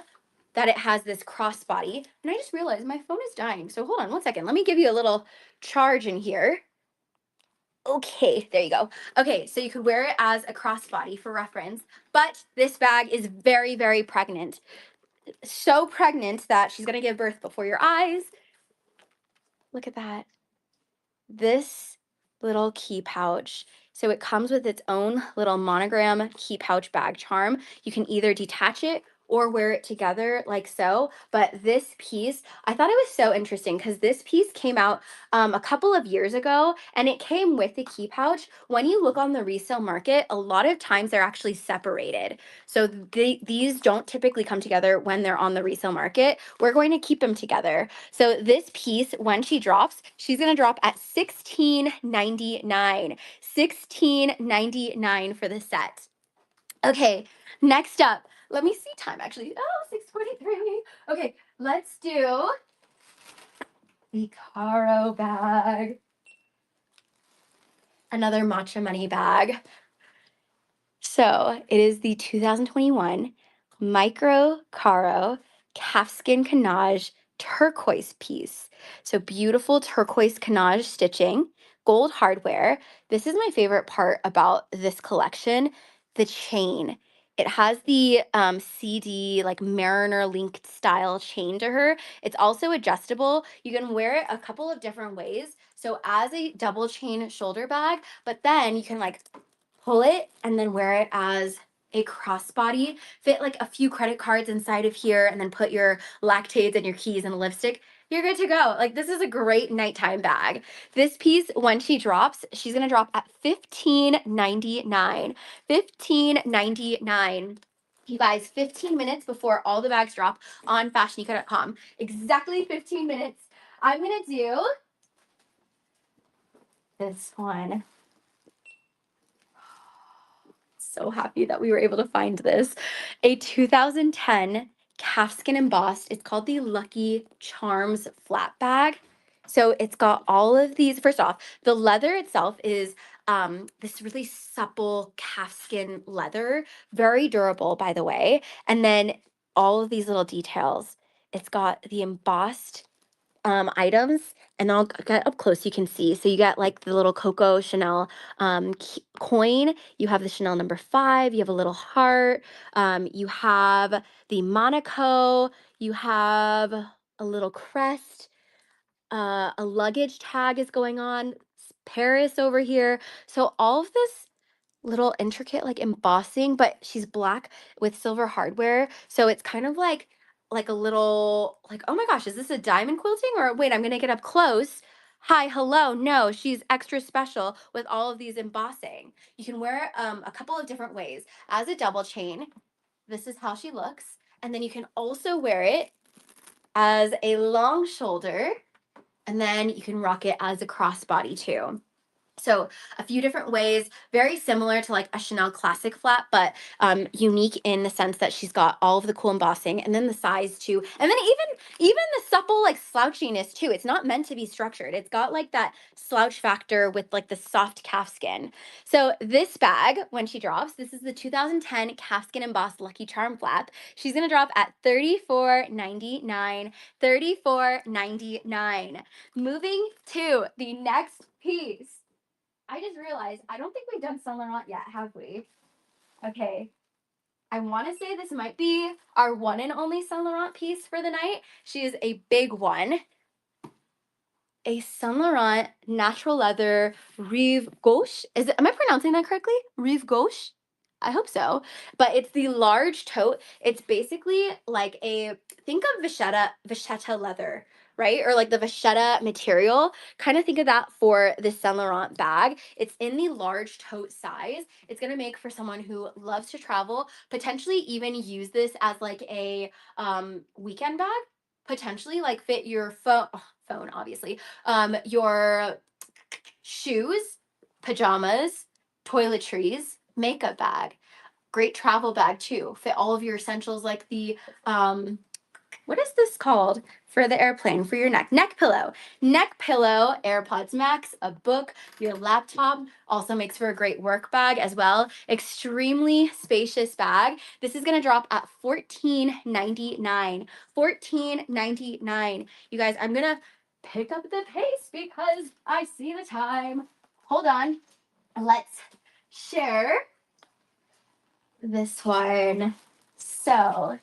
that it has this crossbody. And I just realized my phone is dying. So hold on one second. Let me give you a little charge in here. Okay, there you go. Okay, so you could wear it as a crossbody for reference, but this bag is very, very pregnant. So pregnant that she's gonna give birth before your eyes. Look at that. This little key pouch. So it comes with its own little monogram key pouch bag charm. You can either detach it or wear it together like so. But this piece, I thought it was so interesting because this piece came out a couple of years ago and it came with the key pouch. When you look on the resale market, a lot of times they're actually separated. So these don't typically come together when they're on the resale market. We're going to keep them together. So this piece, when she drops, she's going to drop at $16.99. $16.99 for the set. Okay, next up, let me see time actually. Oh, 6:23. Okay, let's do the Caro bag. Another matcha money bag. So it is the 2021 Micro Caro Calfskin Canage turquoise piece. So beautiful turquoise canage stitching, gold hardware. This is my favorite part about this collection, the chain. It has the CD, like Mariner linked style chain to her. It's also adjustable. You can wear it a couple of different ways. So as a double chain shoulder bag, but then you can like pull it and then wear it as a crossbody, fit like a few credit cards inside of here, and then put your lactates and your keys and lipstick. You're good to go. Like, this is a great nighttime bag. This piece, when she drops, she's gonna drop at $15.99. $15.99. You guys, 15 minutes before all the bags drop on fashionica.com. Exactly 15 minutes. I'm gonna do this one. So happy that we were able to find this. A 2010 calfskin embossed. It's called the Lucky Charms flat bag. So it's got all of these. First off, the leather itself is this really supple calfskin leather, very durable, by the way. And then all of these little details. It's got the embossed items, and I'll get up close so you can see. So you got like the little Coco Chanel coin. You have the Chanel number 5. You have a little heart. You have the Monaco. You have a little crest. A luggage tag is going on. Paris over here. So all of this little intricate like embossing, but she's black with silver hardware. So it's kind of like a little like, oh my gosh, is this a diamond quilting? Or wait, I'm gonna get up close. Hi, hello. No, she's extra special with all of these embossing. You can wear a couple of different ways. As a double chain, this is how she looks. And then you can also wear it as a long shoulder, and then you can rock it as a crossbody too. So a few different ways, very similar to like a Chanel classic flat, but unique in the sense that she's got all of the cool embossing, and then the size too, and then even the supple like slouchiness too. It's not meant to be structured. It's got like that slouch factor with like the soft calfskin. So this bag, when she drops, this is the 2010 calfskin embossed Lucky Charm flap. She's gonna drop at $34.99. $34.99. Moving to the next piece. I just realized I don't think we've done Saint Laurent yet, have we? Okay. I want to say this might be our one and only Saint Laurent piece for the night. She is a big one. A Saint Laurent natural leather Rive Gauche. Am I pronouncing that correctly? Rive Gauche? I hope so. But it's the large tote. It's basically like think of vachetta leather, right? Or like the vachetta material. Kind of think of that for the Saint Laurent bag. It's in the large tote size. It's going to make for someone who loves to travel, potentially even use this as like a weekend bag. Potentially like fit your phone obviously, your shoes, pajamas, toiletries, makeup bag. Great travel bag too. Fit all of your essentials like the what is this called for the airplane for your neck pillow, AirPods Max, a book, your laptop. Also makes for a great work bag as well. Extremely spacious bag. This is going to drop at $14.99. $14.99. You guys, I'm going to pick up the pace because I see the time. Hold on. Let's share this one. So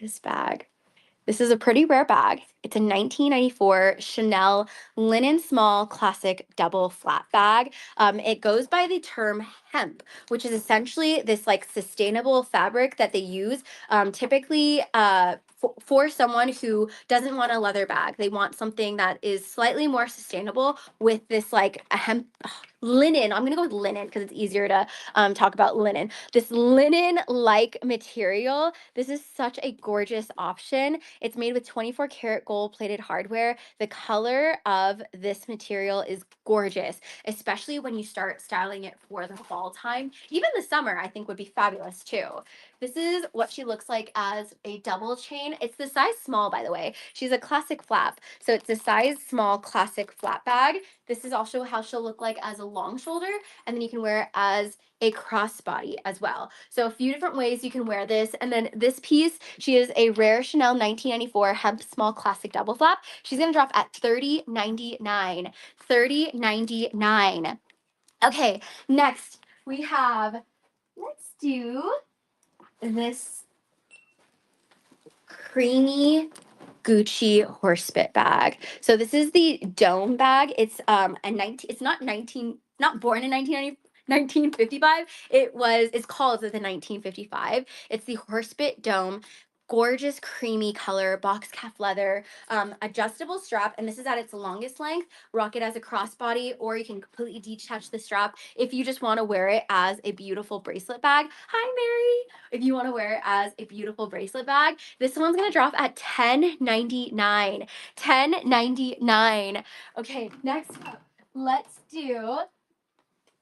this bag. This is a pretty rare bag. It's a 1994 Chanel linen small classic double flat bag. It goes by the term hemp, which is essentially this like sustainable fabric that they use typically for someone who doesn't want a leather bag. They want something that is slightly more sustainable with this like a hemp linen. I'm gonna go with linen because it's easier to talk about linen. This linen-like material. This is such a gorgeous option. It's made with 24 karat gold plated hardware. The color of this material is gorgeous, especially when you start styling it for the fall time. Even the summer, I think, would be fabulous too. This is what she looks like as a double chain. It's the size small, by the way. She's a classic flap. So it's a size small classic flap bag. This is also how she'll look like as a long shoulder, and then you can wear it as a crossbody as well. So a few different ways you can wear this. And then this piece, she is a rare Chanel 1994 hemp small classic double flap. She's gonna drop at $30.99. $30.99. Okay, next we have, let's do this creamy Gucci horse bit bag. So this is the dome bag. It's it's not not born in 1955. It's called the 1955. It's the horsebit dome. Gorgeous creamy color, box calf leather, adjustable strap, and this is at its longest length. Rock it as a crossbody, or you can completely detach the strap if you just want to wear it as a beautiful bracelet bag. Hi, Mary. If you want to wear it as a beautiful bracelet bag, this one's gonna drop at $10.99. $10.99. Okay, next up, let's do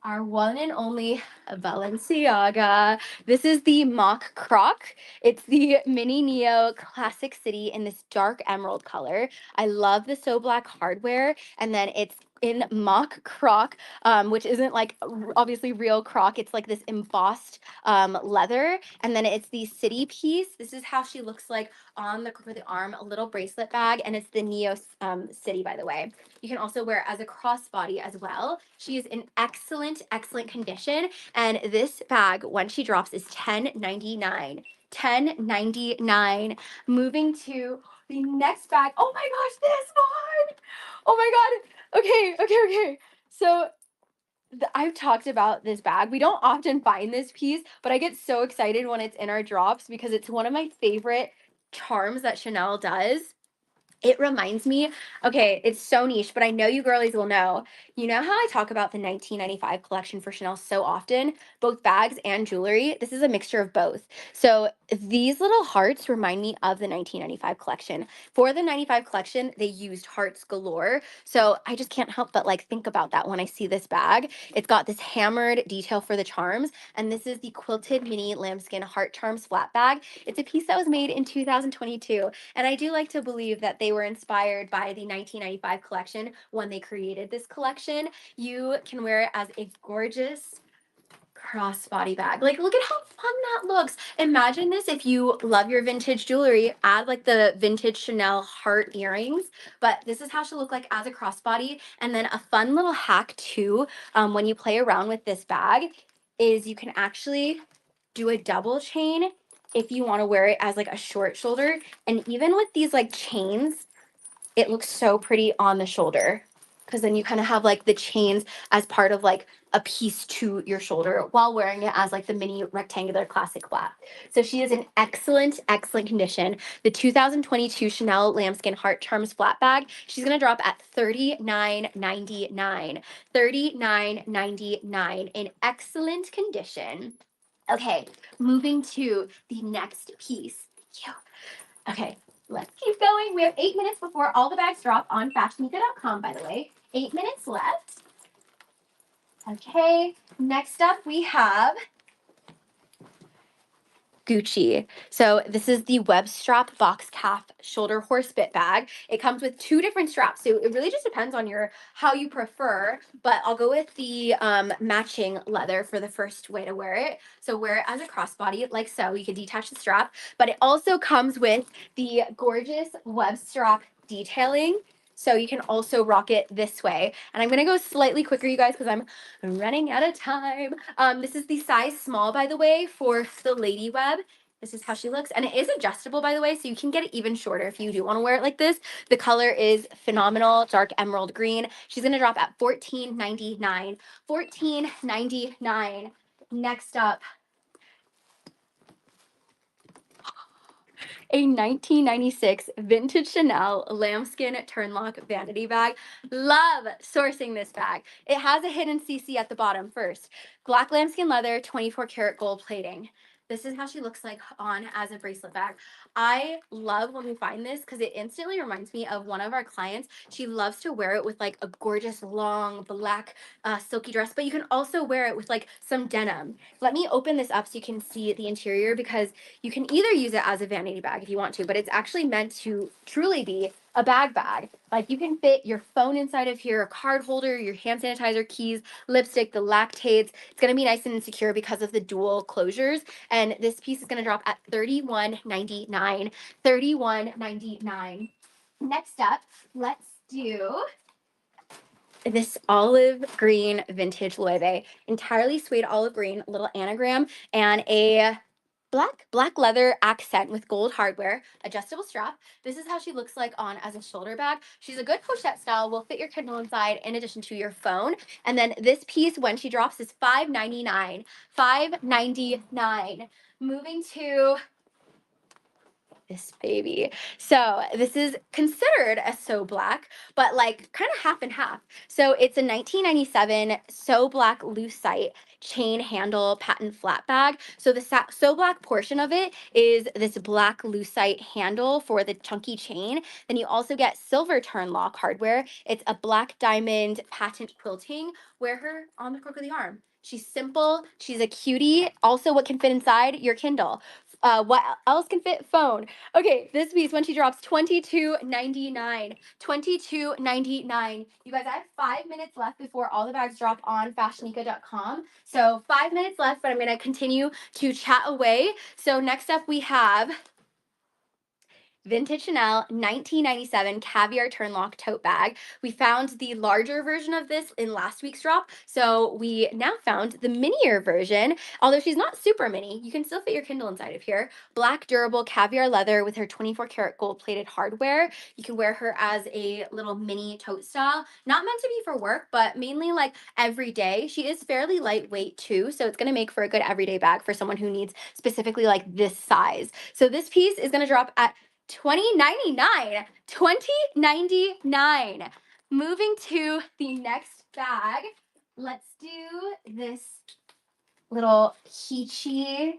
our one and only Balenciaga. This is the Mock Croc. It's the Mini Neo Classic City in this dark emerald color. I love the So Black hardware, and then it's in Mock Croc, which isn't like obviously real croc. It's like this embossed leather, and then it's the city piece. This is how she looks like on the arm, a little bracelet bag, and it's the Neo City, by the way. You can also wear it as a crossbody as well. She is in excellent, excellent condition. And this bag, when she drops, is $10.99. $10.99. Moving to the next bag. Oh my gosh, this one. Oh my God. Okay. So I've talked about this bag. We don't often find this piece, but I get so excited when it's in our drops because it's one of my favorite charms that Chanel does. It reminds me, okay, it's so niche, but I know you girlies will know. You know how I talk about the 1995 collection for Chanel so often, both bags and jewelry? This is a mixture of both. So these little hearts remind me of the 1995 collection. For the 95 collection, they used hearts galore. So I just can't help but like think about that when I see this bag. It's got this hammered detail for the charms, and this is the quilted mini lambskin heart charms flat bag. It's a piece that was made in 2022. And I do like to believe that they were inspired by the 1995 collection when they created this collection. You can wear it as a gorgeous crossbody bag. Like, look at how fun that looks. Imagine this if you love your vintage jewelry, add like the vintage Chanel heart earrings. But this is how she'll look like as a crossbody. And then a fun little hack too, when you play around with this bag, is you can actually do a double chain if you want to wear it as like a short shoulder. And even with these like chains, it looks so pretty on the shoulder because then you kind of have like the chains as part of like a piece to your shoulder while wearing it as like the mini rectangular classic flap. So she is in excellent, excellent condition. The 2022 Chanel Lambskin Heart Charms flat bag, she's gonna drop at $39.99. $39.99 in excellent condition. Okay, moving to the next piece. Phew. Okay, let's keep going. We have 8 minutes before all the bags drop on FashionNica.com, by the way. 8 minutes left. Okay, next up we have Gucci. So this is the web strap box calf shoulder horse bit bag. It comes with two different straps. So it really just depends on how you prefer, but I'll go with the matching leather for the first way to wear it. So wear it as a crossbody like so. You can detach the strap, but it also comes with the gorgeous web strap detailing. So you can also rock it this way. And I'm gonna go slightly quicker, you guys, because I'm running out of time. This is the size small, by the way, for the lady web. This is how she looks. And it is adjustable, by the way, so you can get it even shorter if you do want to wear it like this. The color is phenomenal, dark emerald green. She's going to drop at $14.99. $14.99. Next up, a 1996 vintage Chanel lambskin turnlock vanity bag. Love sourcing this bag. It has a hidden CC at the bottom first. Black lambskin leather, 24 karat gold plating. This is how she looks like on as a bracelet bag. I love when we find this because it instantly reminds me of one of our clients. She loves to wear it with like a gorgeous long black silky dress, but you can also wear it with like some denim. Let me open this up so you can see the interior because you can either use it as a vanity bag if you want to, but it's actually meant to truly be a bag. Like you can fit your phone inside of here, a card holder, your hand sanitizer, keys, lipstick, the lactates. It's going to be nice and secure because of the dual closures. And this piece is going to drop at $31.99. $31.99. Next up, let's do this olive green vintage Loewe, entirely suede olive green, little anagram, and a Black leather accent with gold hardware, adjustable strap. This is how she looks like on as a shoulder bag. She's a good pochette style, will fit your Kindle inside in addition to your phone. And then this piece, when she drops, is $5.99. $5.99. Moving to this baby. So this is considered a So Black, but like kind of half and half. So it's a 1997 So Black lucite chain handle patent flat bag. So the So Black portion of it is this black lucite handle for the chunky chain. Then you also get silver turn lock hardware. It's a black diamond patent quilting. Wear her on the crook of the arm. She's simple. She's a cutie. Also, what can fit inside your Kindle? What else can fit? Phone. Okay, this piece when she drops $22.99. $22.99. You guys, I have 5 minutes left before all the bags drop on FashionNica.com. So 5 minutes left, but I'm gonna continue to chat away. So next up we have Vintage Chanel 1997 caviar turnlock tote bag. We found the larger version of this in last week's drop, so we now found the minier version. Although she's not super mini, you can still fit your Kindle inside of here. Black durable caviar leather with her 24 karat gold plated hardware. You can wear her as a little mini tote style. Not meant to be for work, but mainly like every day. She is fairly lightweight too, so it's gonna make for a good everyday bag for someone who needs specifically like this size. So this piece is gonna drop at $20.99. $20.99. Moving to the next bag. Let's do this little peachy.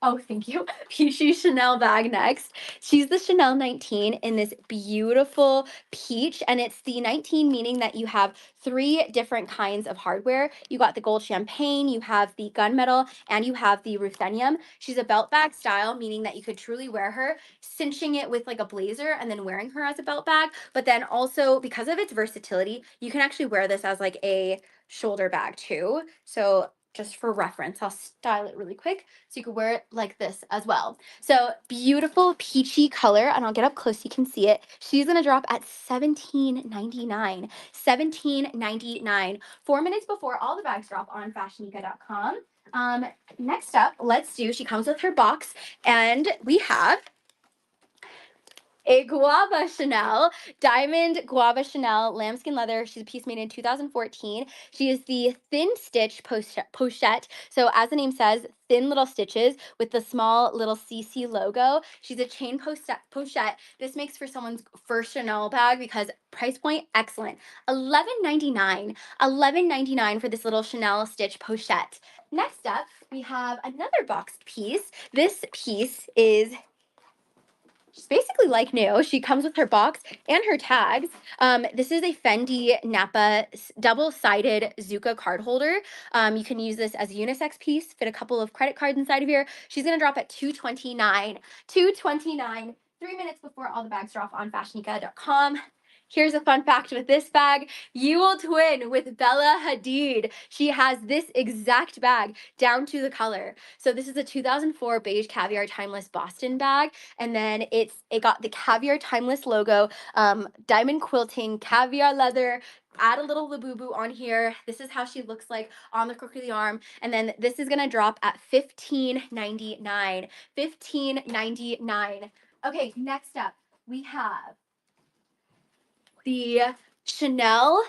Oh, thank you. Peachy Chanel bag next. She's the Chanel 19 in this beautiful peach, and it's the 19 meaning that you have three different kinds of hardware. You got the gold champagne, you have the gunmetal, and you have the ruthenium. She's a belt bag style, meaning that you could truly wear her, cinching it with like a blazer and then wearing her as a belt bag. But then also, because of its versatility, you can actually wear this as like a shoulder bag too. So just for reference, I'll style it really quick so you can wear it like this as well. So beautiful peachy color, and I'll get up close so you can see it. She's gonna drop at $17.99. $17.99. 4 minutes before all the bags drop on FashionNica.com. Next up, let's do, she comes with her box, and we have a Guava Chanel, diamond Guava Chanel, lambskin leather. She's a piece made in 2014. She is the thin stitch pochette. So as the name says, thin little stitches with the small little CC logo. She's a chain pochette. This makes for someone's first Chanel bag because price point, excellent. $11.99. $11.99 for this little Chanel stitch pochette. Next up, we have another boxed piece. This piece is she's basically like new. She comes with her box and her tags. This is a Fendi Napa double-sided Zuka card holder. You can use this as a unisex piece, fit a couple of credit cards inside of here. She's gonna drop at $229. $229. 3 minutes before all the bags drop on fashionica.com. Here's a fun fact with this bag. You will twin with Bella Hadid. She has this exact bag down to the color. So this is a 2004 beige caviar timeless Boston bag. And then it got the caviar timeless logo, diamond quilting, caviar leather. Add a little Labubu on here. This is how she looks like on the crook of the arm. And then this is gonna drop at $15.99. $15.99. Okay, next up we have the Chanel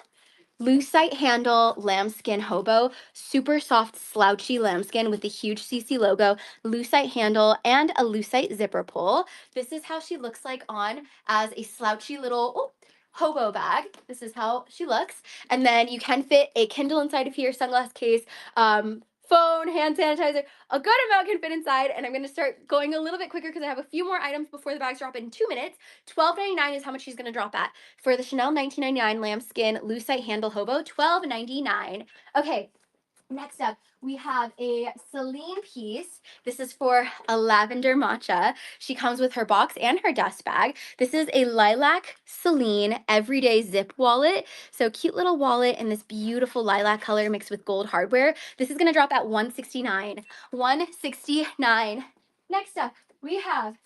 lucite handle lambskin hobo, super soft slouchy lambskin with the huge CC logo, lucite handle, and a lucite zipper pull. This is how she looks like on as a slouchy little hobo bag. This is how she looks. And then you can fit a Kindle inside of here, sunglass case, phone, hand sanitizer. A good amount can fit inside, and I'm going to start going a little bit quicker because I have a few more items before the bags drop in 2 minutes. $12.99 is how much she's going to drop at. For the Chanel 1999 lambskin lucite handle hobo, $12.99. Okay, next up, we have a Celine piece. This is for a lavender matcha. She comes with her box and her dust bag. This is a lilac Celine everyday zip wallet. So cute little wallet in this beautiful lilac color mixed with gold hardware. This is gonna drop at $169. $169. Next up, we have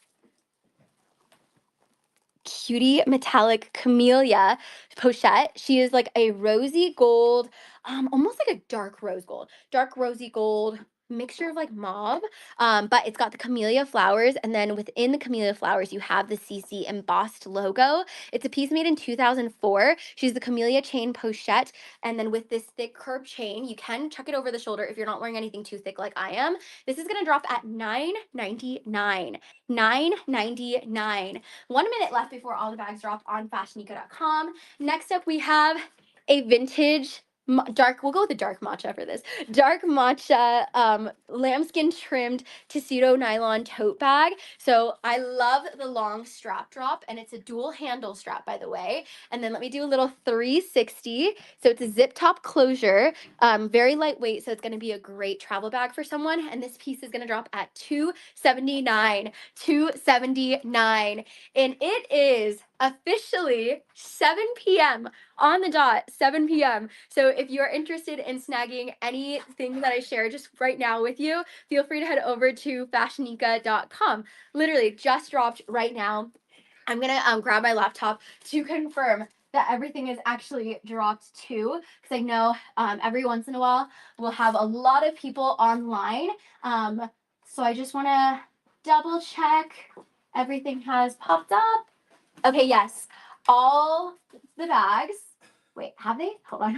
cutie metallic camellia pochette. She is like a rosy gold, almost like a dark rose gold, dark rosy gold. mixture of like mauve, but it's got the camellia flowers, and then within the camellia flowers, you have the CC embossed logo. It's a piece made in 2004. She's the camellia chain pochette, and then with this thick curb chain, you can chuck it over the shoulder if you're not wearing anything too thick like I am. This is gonna drop at $9.99. $9.99. 1 minute left before all the bags drop on FashionNica.com. Next up, we have a vintage dark, we'll go with the dark matcha for this. Dark matcha lambskin trimmed Tuxedo nylon tote bag. So I love the long strap drop, and it's a dual handle strap, by the way. And then let me do a little 360. So it's a zip top closure, very lightweight. So it's going to be a great travel bag for someone. And this piece is going to drop at $279. $279. And it is officially 7 p.m. on the dot, 7 p.m. So if you're interested in snagging anything that I share just right now with you, feel free to head over to FashionNica.com. Literally just dropped right now. I'm gonna grab my laptop to confirm that everything is actually dropped too, because I know every once in a while we'll have a lot of people online. So I just want to double check everything has popped up. Okay, yes, all the bags. Wait, have they? Hold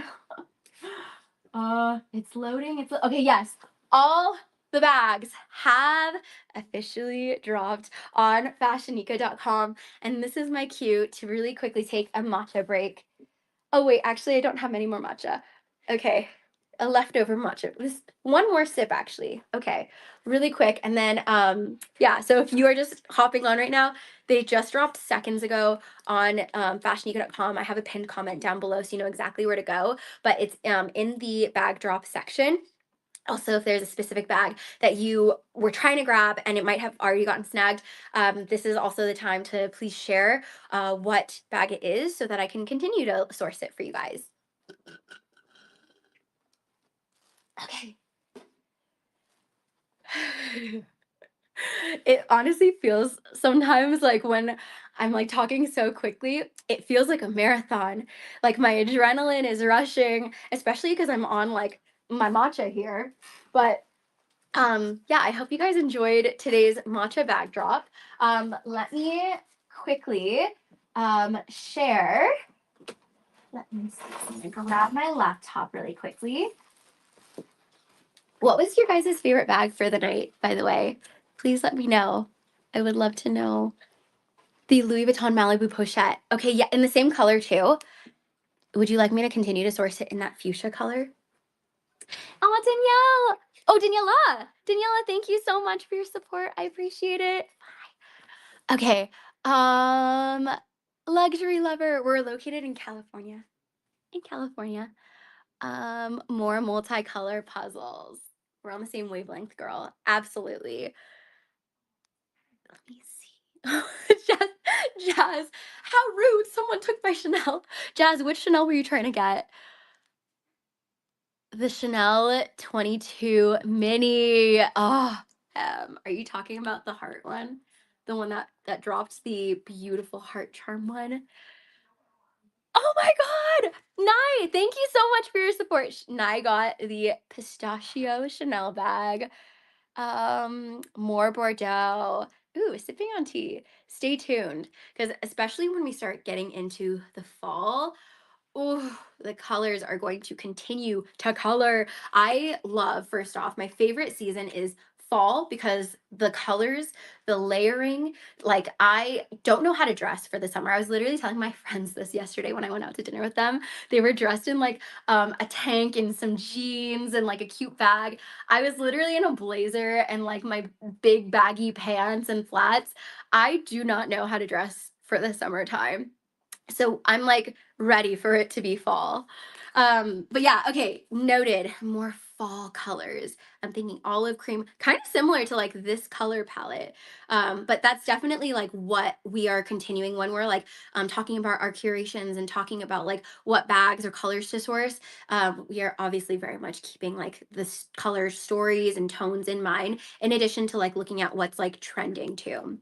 on. It's loading. Okay, yes. All the bags have officially dropped on fashionica.com, and this is my cue to really quickly take a matcha break. Oh wait, actually I don't have any more matcha. Okay. A leftover matcha. This one more sip actually. Okay. Really quick, and then yeah, so if you are just hopping on right now, they just dropped seconds ago on fashionica.com. I have a pinned comment down below so you know exactly where to go, but it's in the bag drop section. Also, if there's a specific bag that you were trying to grab and it might have already gotten snagged, this is also the time to please share what bag it is so that I can continue to source it for you guys. Okay. It honestly feels sometimes like when I'm like talking so quickly, it feels like a marathon. Like my adrenaline is rushing, especially because I'm on like my matcha here. But yeah, I hope you guys enjoyed today's matcha backdrop. Let me quickly share. Let me see. I'm gonna grab my laptop really quickly. What was your guys' favorite bag for the night, by the way? Please let me know. I would love to know. The Louis Vuitton Malibu Pochette. Okay, yeah, in the same color too. Would you like me to continue to source it in that fuchsia color? Oh, Danielle. Oh, Daniela. Daniela, thank you so much for your support. I appreciate it. Okay. Um, Luxury lover. We're located in California. In California. More multicolor puzzles. We're on the same wavelength, girl. Absolutely. Let me see. Jazz, how rude. Someone took my Chanel. Jazz, which Chanel were you trying to get? The Chanel 22 mini. Oh, are you talking about the heart one? The one that dropped the beautiful heart charm one? Oh my God! Nye, thank you so much for your support. Nye got the pistachio Chanel bag. More Bordeaux. Ooh, sipping on tea. Stay tuned, because especially when we start getting into the fall, oh, the colors are going to continue to color. I love, first off, my favorite season is fall because the colors, the layering, like I don't know how to dress for the summer. I was literally telling my friends this yesterday when I went out to dinner with them. They were dressed in like a tank and some jeans and like a cute bag. I was literally in a blazer and like my big baggy pants and flats. I do not know how to dress for the summertime. So I'm like ready for it to be fall. But yeah, okay, noted. More fall colors. I'm thinking olive cream, kind of similar to like this color palette. But that's definitely like what we are continuing when we're like talking about our curations and talking about like what bags or colors to source. We are obviously very much keeping like this color stories and tones in mind, in addition to like looking at what's like trending too.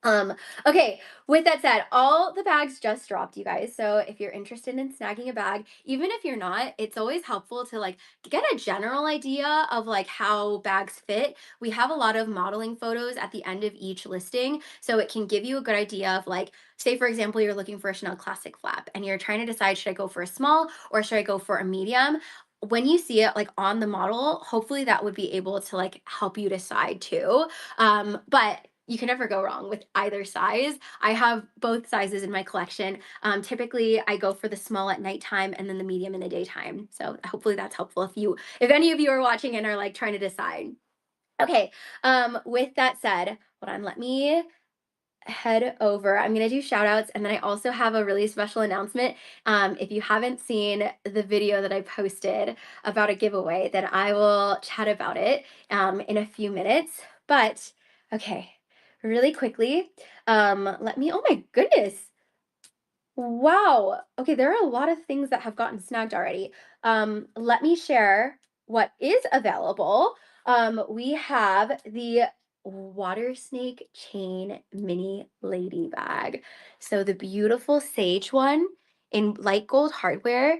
Um, okay, with that said, all the bags just dropped, you guys. So if you're interested in snagging a bag, even if you're not, it's always helpful to like get a general idea of like how bags fit. We have a lot of modeling photos at the end of each listing, so it can give you a good idea of like, say for example, you're looking for a Chanel classic flap and you're trying to decide should I go for a small or should I go for a medium? When you see it like on the model, hopefully that would be able to like help you decide too. But you can never go wrong with either size. I have both sizes in my collection. Typically, I go for the small at nighttime and then the medium in the daytime. So hopefully that's helpful if any of you are watching and are like trying to decide. Okay, with that said, hold on, let me head over. I'm gonna do shout outs and then I also have a really special announcement. If you haven't seen the video that I posted about a giveaway, then I will chat about it in a few minutes. But okay, really quickly, let me, oh my goodness. Wow. Okay, there are a lot of things that have gotten snagged already. Let me share what is available. We have the water snake chain mini lady bag. So the beautiful sage one in light gold hardware.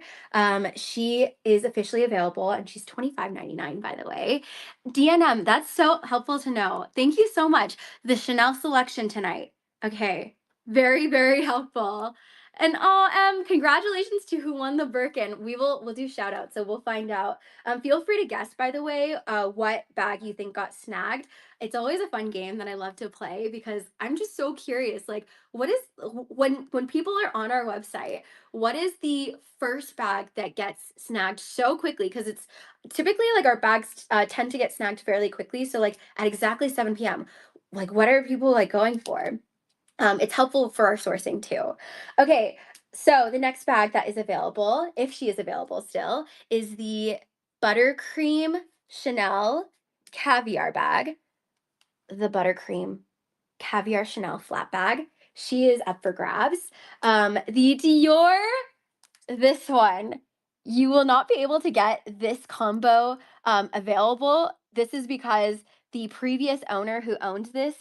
She is officially available and she's $25.99 by the way. DNM, that's so helpful to know. Thank you so much. The Chanel selection tonight. Okay. Very, very helpful. And oh, congratulations to who won the Birkin. We'll do shout outs, so we'll find out. Feel free to guess, by the way, what bag you think got snagged. It's always a fun game that I love to play because I'm just so curious. Like, what is when people are on our website, what is the first bag that gets snagged so quickly? Because it's typically like our bags tend to get snagged fairly quickly. So like at exactly 7 p.m. Like, what are people like going for? It's helpful for our sourcing too. Okay, so the next bag that is available, if she is available still, is the Buttercream Chanel Caviar bag. The Buttercream Caviar Chanel flat bag. She is up for grabs. The Dior, this one, you will not be able to get this combo available. This is because the previous owner who owned this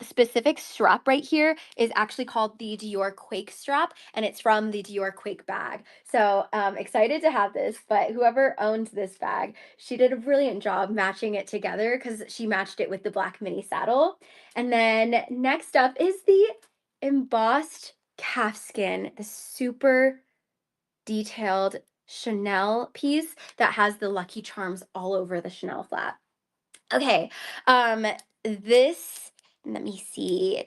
specific strap right here is actually called the Dior Quake strap, and it's from the Dior Quake bag. So excited to have this, but whoever owned this bag, she did a brilliant job matching it together because she matched it with the black mini saddle. And then next up is the embossed calfskin, the super detailed Chanel piece that has the Lucky Charms all over the Chanel flat. Okay, this, let me see.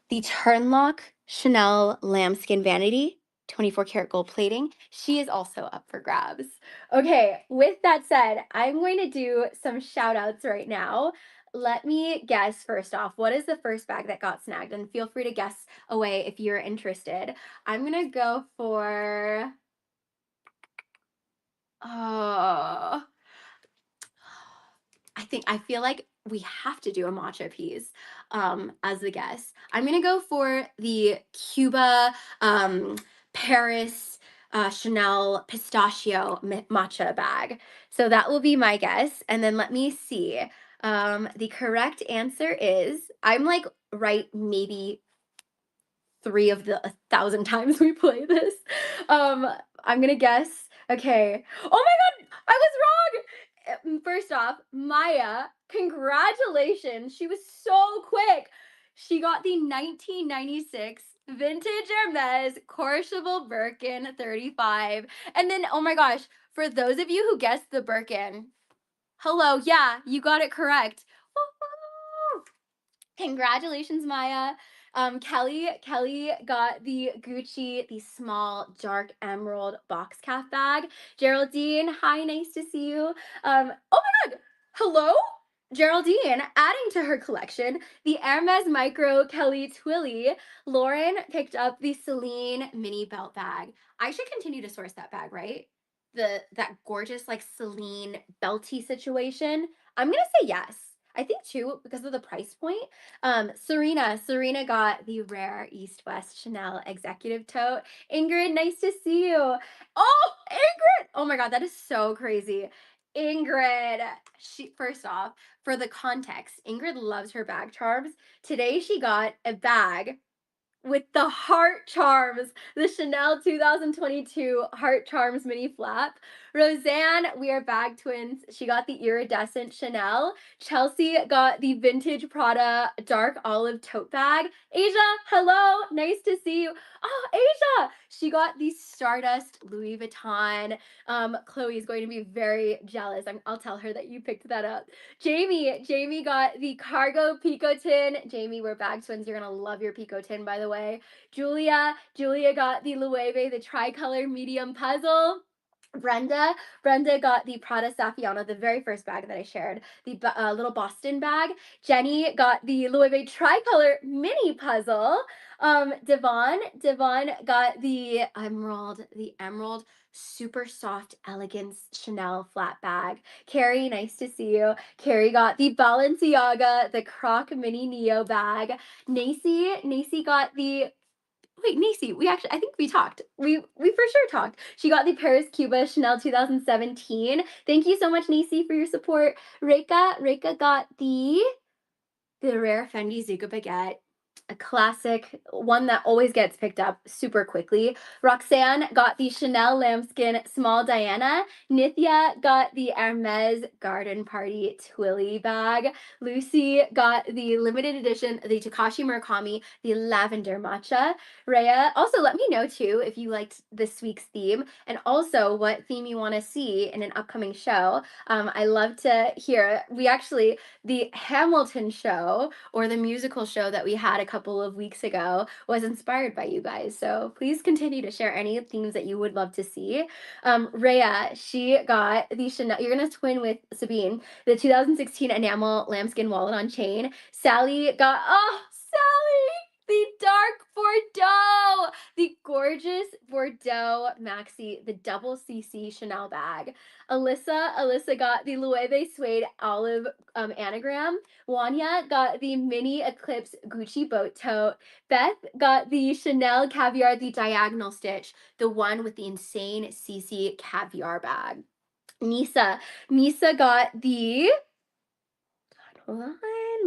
The Turnlock Chanel Lambskin Vanity, 24 karat gold plating. She is also up for grabs. Okay, with that said, I'm going to do some shout outs right now. Let me guess first off, what is the first bag that got snagged? And feel free to guess away if you're interested. I'm going to go for, oh, I feel like we have to do a matcha piece as the guess. I'm gonna go for the Cuba Paris Chanel pistachio matcha bag. So that will be my guess. And then let me see. The correct answer is I'm like right maybe three of the 1,000 times we play this. Um, I'm gonna guess. Okay. Oh my god, I was wrong. First off, Maya, congratulations. She was so quick. She got the 1996 vintage Hermes Courchevel Birkin 35. And then, oh my gosh, for those of you who guessed the Birkin, hello, yeah, you got it correct. Woo-hoo! Congratulations, Maya. Kelly got the Gucci, the small dark emerald box calf bag. Geraldine, hi, nice to see you. Oh my God, hello? Geraldine, adding to her collection, the Hermes Micro Kelly Twilly. Lauren picked up the Celine mini belt bag. I should continue to source that bag, right? That gorgeous like Celine belty situation. I'm gonna say yes. I think too because of the price point. Serena got the rare East West Chanel executive tote. Ingrid, nice to see you. Oh, Ingrid! Oh my God, that is so crazy. Ingrid. She first off, for the context, Ingrid loves her bag charms. Today she got a bag with the heart charms, the Chanel 2022 heart charms mini flap. Roseanne, we are bag twins. She got the iridescent Chanel. Chelsea got the vintage Prada dark olive tote bag. Asia, hello, nice to see you. Oh, Asia, she got the Stardust Louis Vuitton. Chloe's going to be very jealous. I'll tell her that you picked that up. Jamie got the cargo pico tin. Jamie, we're bag twins. You're gonna love your pico tin, by the way. Julia got the Loewe, the tricolor medium puzzle. Brenda got the Prada Saffiano, the very first bag that I shared, the little Boston bag. Jenny got the Loewe tricolor mini puzzle. Devon got the emerald super soft elegance Chanel flat bag. Carrie, nice to see you. Carrie got the Balenciaga, the Croc Mini Neo bag. Nacy got the wait, Nacy, I think we talked. We for sure talked. She got the Paris Cuba Chanel 2017. Thank you so much, Nacy, for your support. Reka got the rare Fendi Zucca baguette, a classic, one that always gets picked up super quickly. Roxanne got the Chanel lambskin small Diana. Nithya got the Hermes Garden Party Twilly bag. Lucy got the limited edition, the Takashi Murakami, the lavender matcha. Rhea, also let me know too if you liked this week's theme and also what theme you want to see in an upcoming show. I love to hear. The Hamilton show or the musical show that we had a couple of weeks ago was inspired by you guys. So please continue to share any themes that you would love to see. Rhea, she got the Chanel, you're going to twin with Sabine, the 2016 enamel lambskin wallet on chain. Sally got, oh, Sally! The dark Bordeaux, the gorgeous Bordeaux maxi, the double CC Chanel bag. Alyssa got the Loewe suede olive anagram. Wanya got the mini eclipse Gucci boat tote. Beth got the Chanel caviar, the diagonal stitch, the one with the insane CC caviar bag. Nisa got the hold on,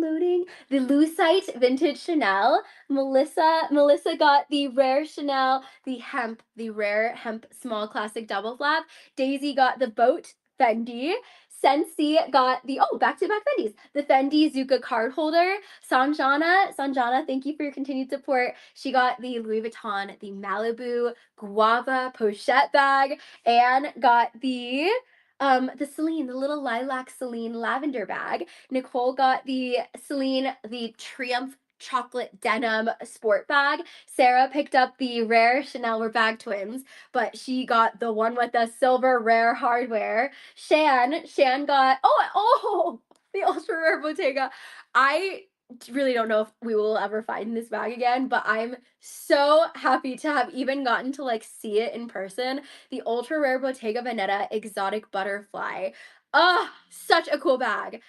loading. The Lucite Vintage Chanel. Melissa got the rare Chanel, the rare hemp small classic double flap. Daisy got the boat Fendi. Sensi got the back to back Fendis. The Fendi Zuka card holder. Sanjana, thank you for your continued support. She got the Louis Vuitton, the Malibu Guava pochette bag, and got the Celine, the little lilac Celine lavender bag. Nicole got the Celine, the Triumph chocolate denim sport bag. Sarah picked up the rare Chanel, we're bag twins, but she got the one with the silver rare hardware. Shan got, the ultra rare Bottega. I really don't know if we will ever find this bag again, but I'm so happy to have even gotten to like see it in person. The ultra rare Bottega Veneta exotic butterfly. Oh, such a cool bag.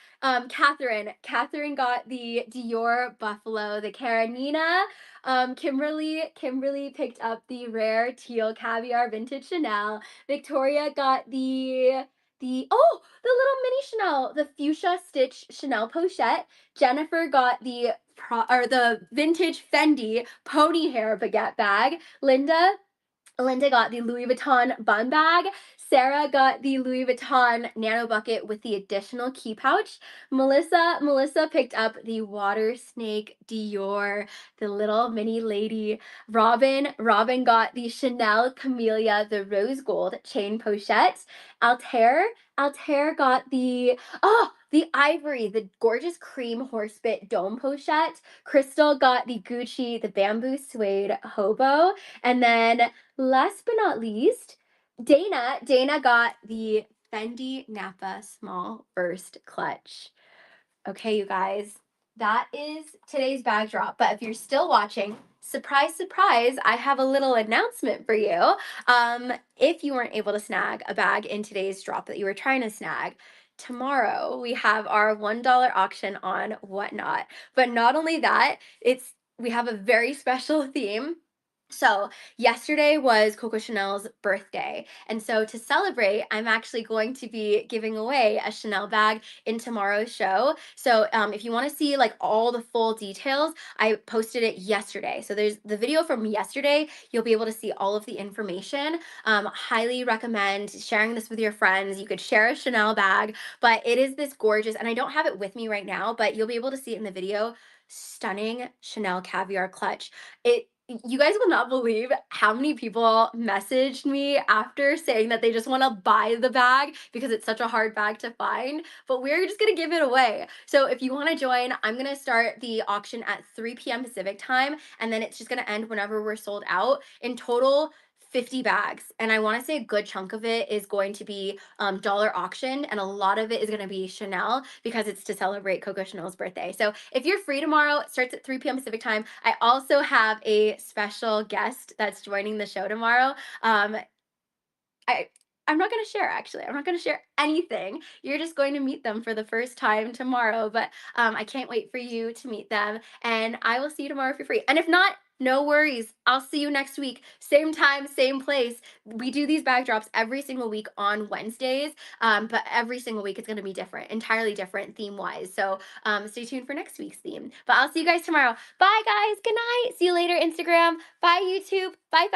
Catherine got the Dior Buffalo, the Karenina. Kimberly picked up the rare teal caviar vintage Chanel. Victoria got the little mini Chanel, the fuchsia stitch Chanel pochette. Jennifer got the vintage Fendi pony hair baguette bag. Linda got the Louis Vuitton bun bag. Sarah got the Louis Vuitton nano bucket with the additional key pouch. Melissa picked up the water snake Dior, the little mini lady. Robin got the Chanel Camellia, the rose gold chain pochette. Altair got the ivory, the gorgeous cream horsebit dome pochette. Crystal got the Gucci, the bamboo suede hobo. And then last but not least, Dana got the Fendi Napa Small Burst Clutch. Okay, you guys, that is today's bag drop. But if you're still watching, surprise, surprise, I have a little announcement for you. If you weren't able to snag a bag in today's drop that you were trying to snag, tomorrow we have our $1 auction on Whatnot. But not only that, we have a very special theme. So, yesterday was Coco Chanel's birthday. And so, to celebrate, I'm actually going to be giving away a Chanel bag in tomorrow's show. So, if you want to see like all the full details, I posted it yesterday. So, there's the video from yesterday. You'll be able to see all of the information. Highly recommend sharing this with your friends. You could share a Chanel bag, but it is this gorgeous, and I don't have it with me right now, but you'll be able to see it in the video. Stunning Chanel caviar clutch. It You guys will not believe how many people messaged me after saying that they just want to buy the bag because it's such a hard bag to find, but we're just going to give it away. So if you want to join, I'm going to start the auction at 3 p.m. Pacific time, and then it's just going to end whenever we're sold out. In total, 50 bags. And I want to say a good chunk of it is going to be dollar auction, and a lot of it is going to be Chanel because it's to celebrate Coco Chanel's birthday. So if you're free tomorrow, it starts at 3 p.m. Pacific time. I also have a special guest that's joining the show tomorrow. Um, I I'm not gonna share actually. I'm not gonna share anything. You're just going to meet them for the first time tomorrow. But I can't wait for you to meet them. And I will see you tomorrow if you're free. And if not, no worries. I'll see you next week. Same time, same place. We do these bag drops every single week on Wednesdays. But every single week it's gonna be different, entirely different theme wise. So stay tuned for next week's theme. But I'll see you guys tomorrow. Bye guys. Good night. See you later, Instagram. Bye, YouTube. Bye.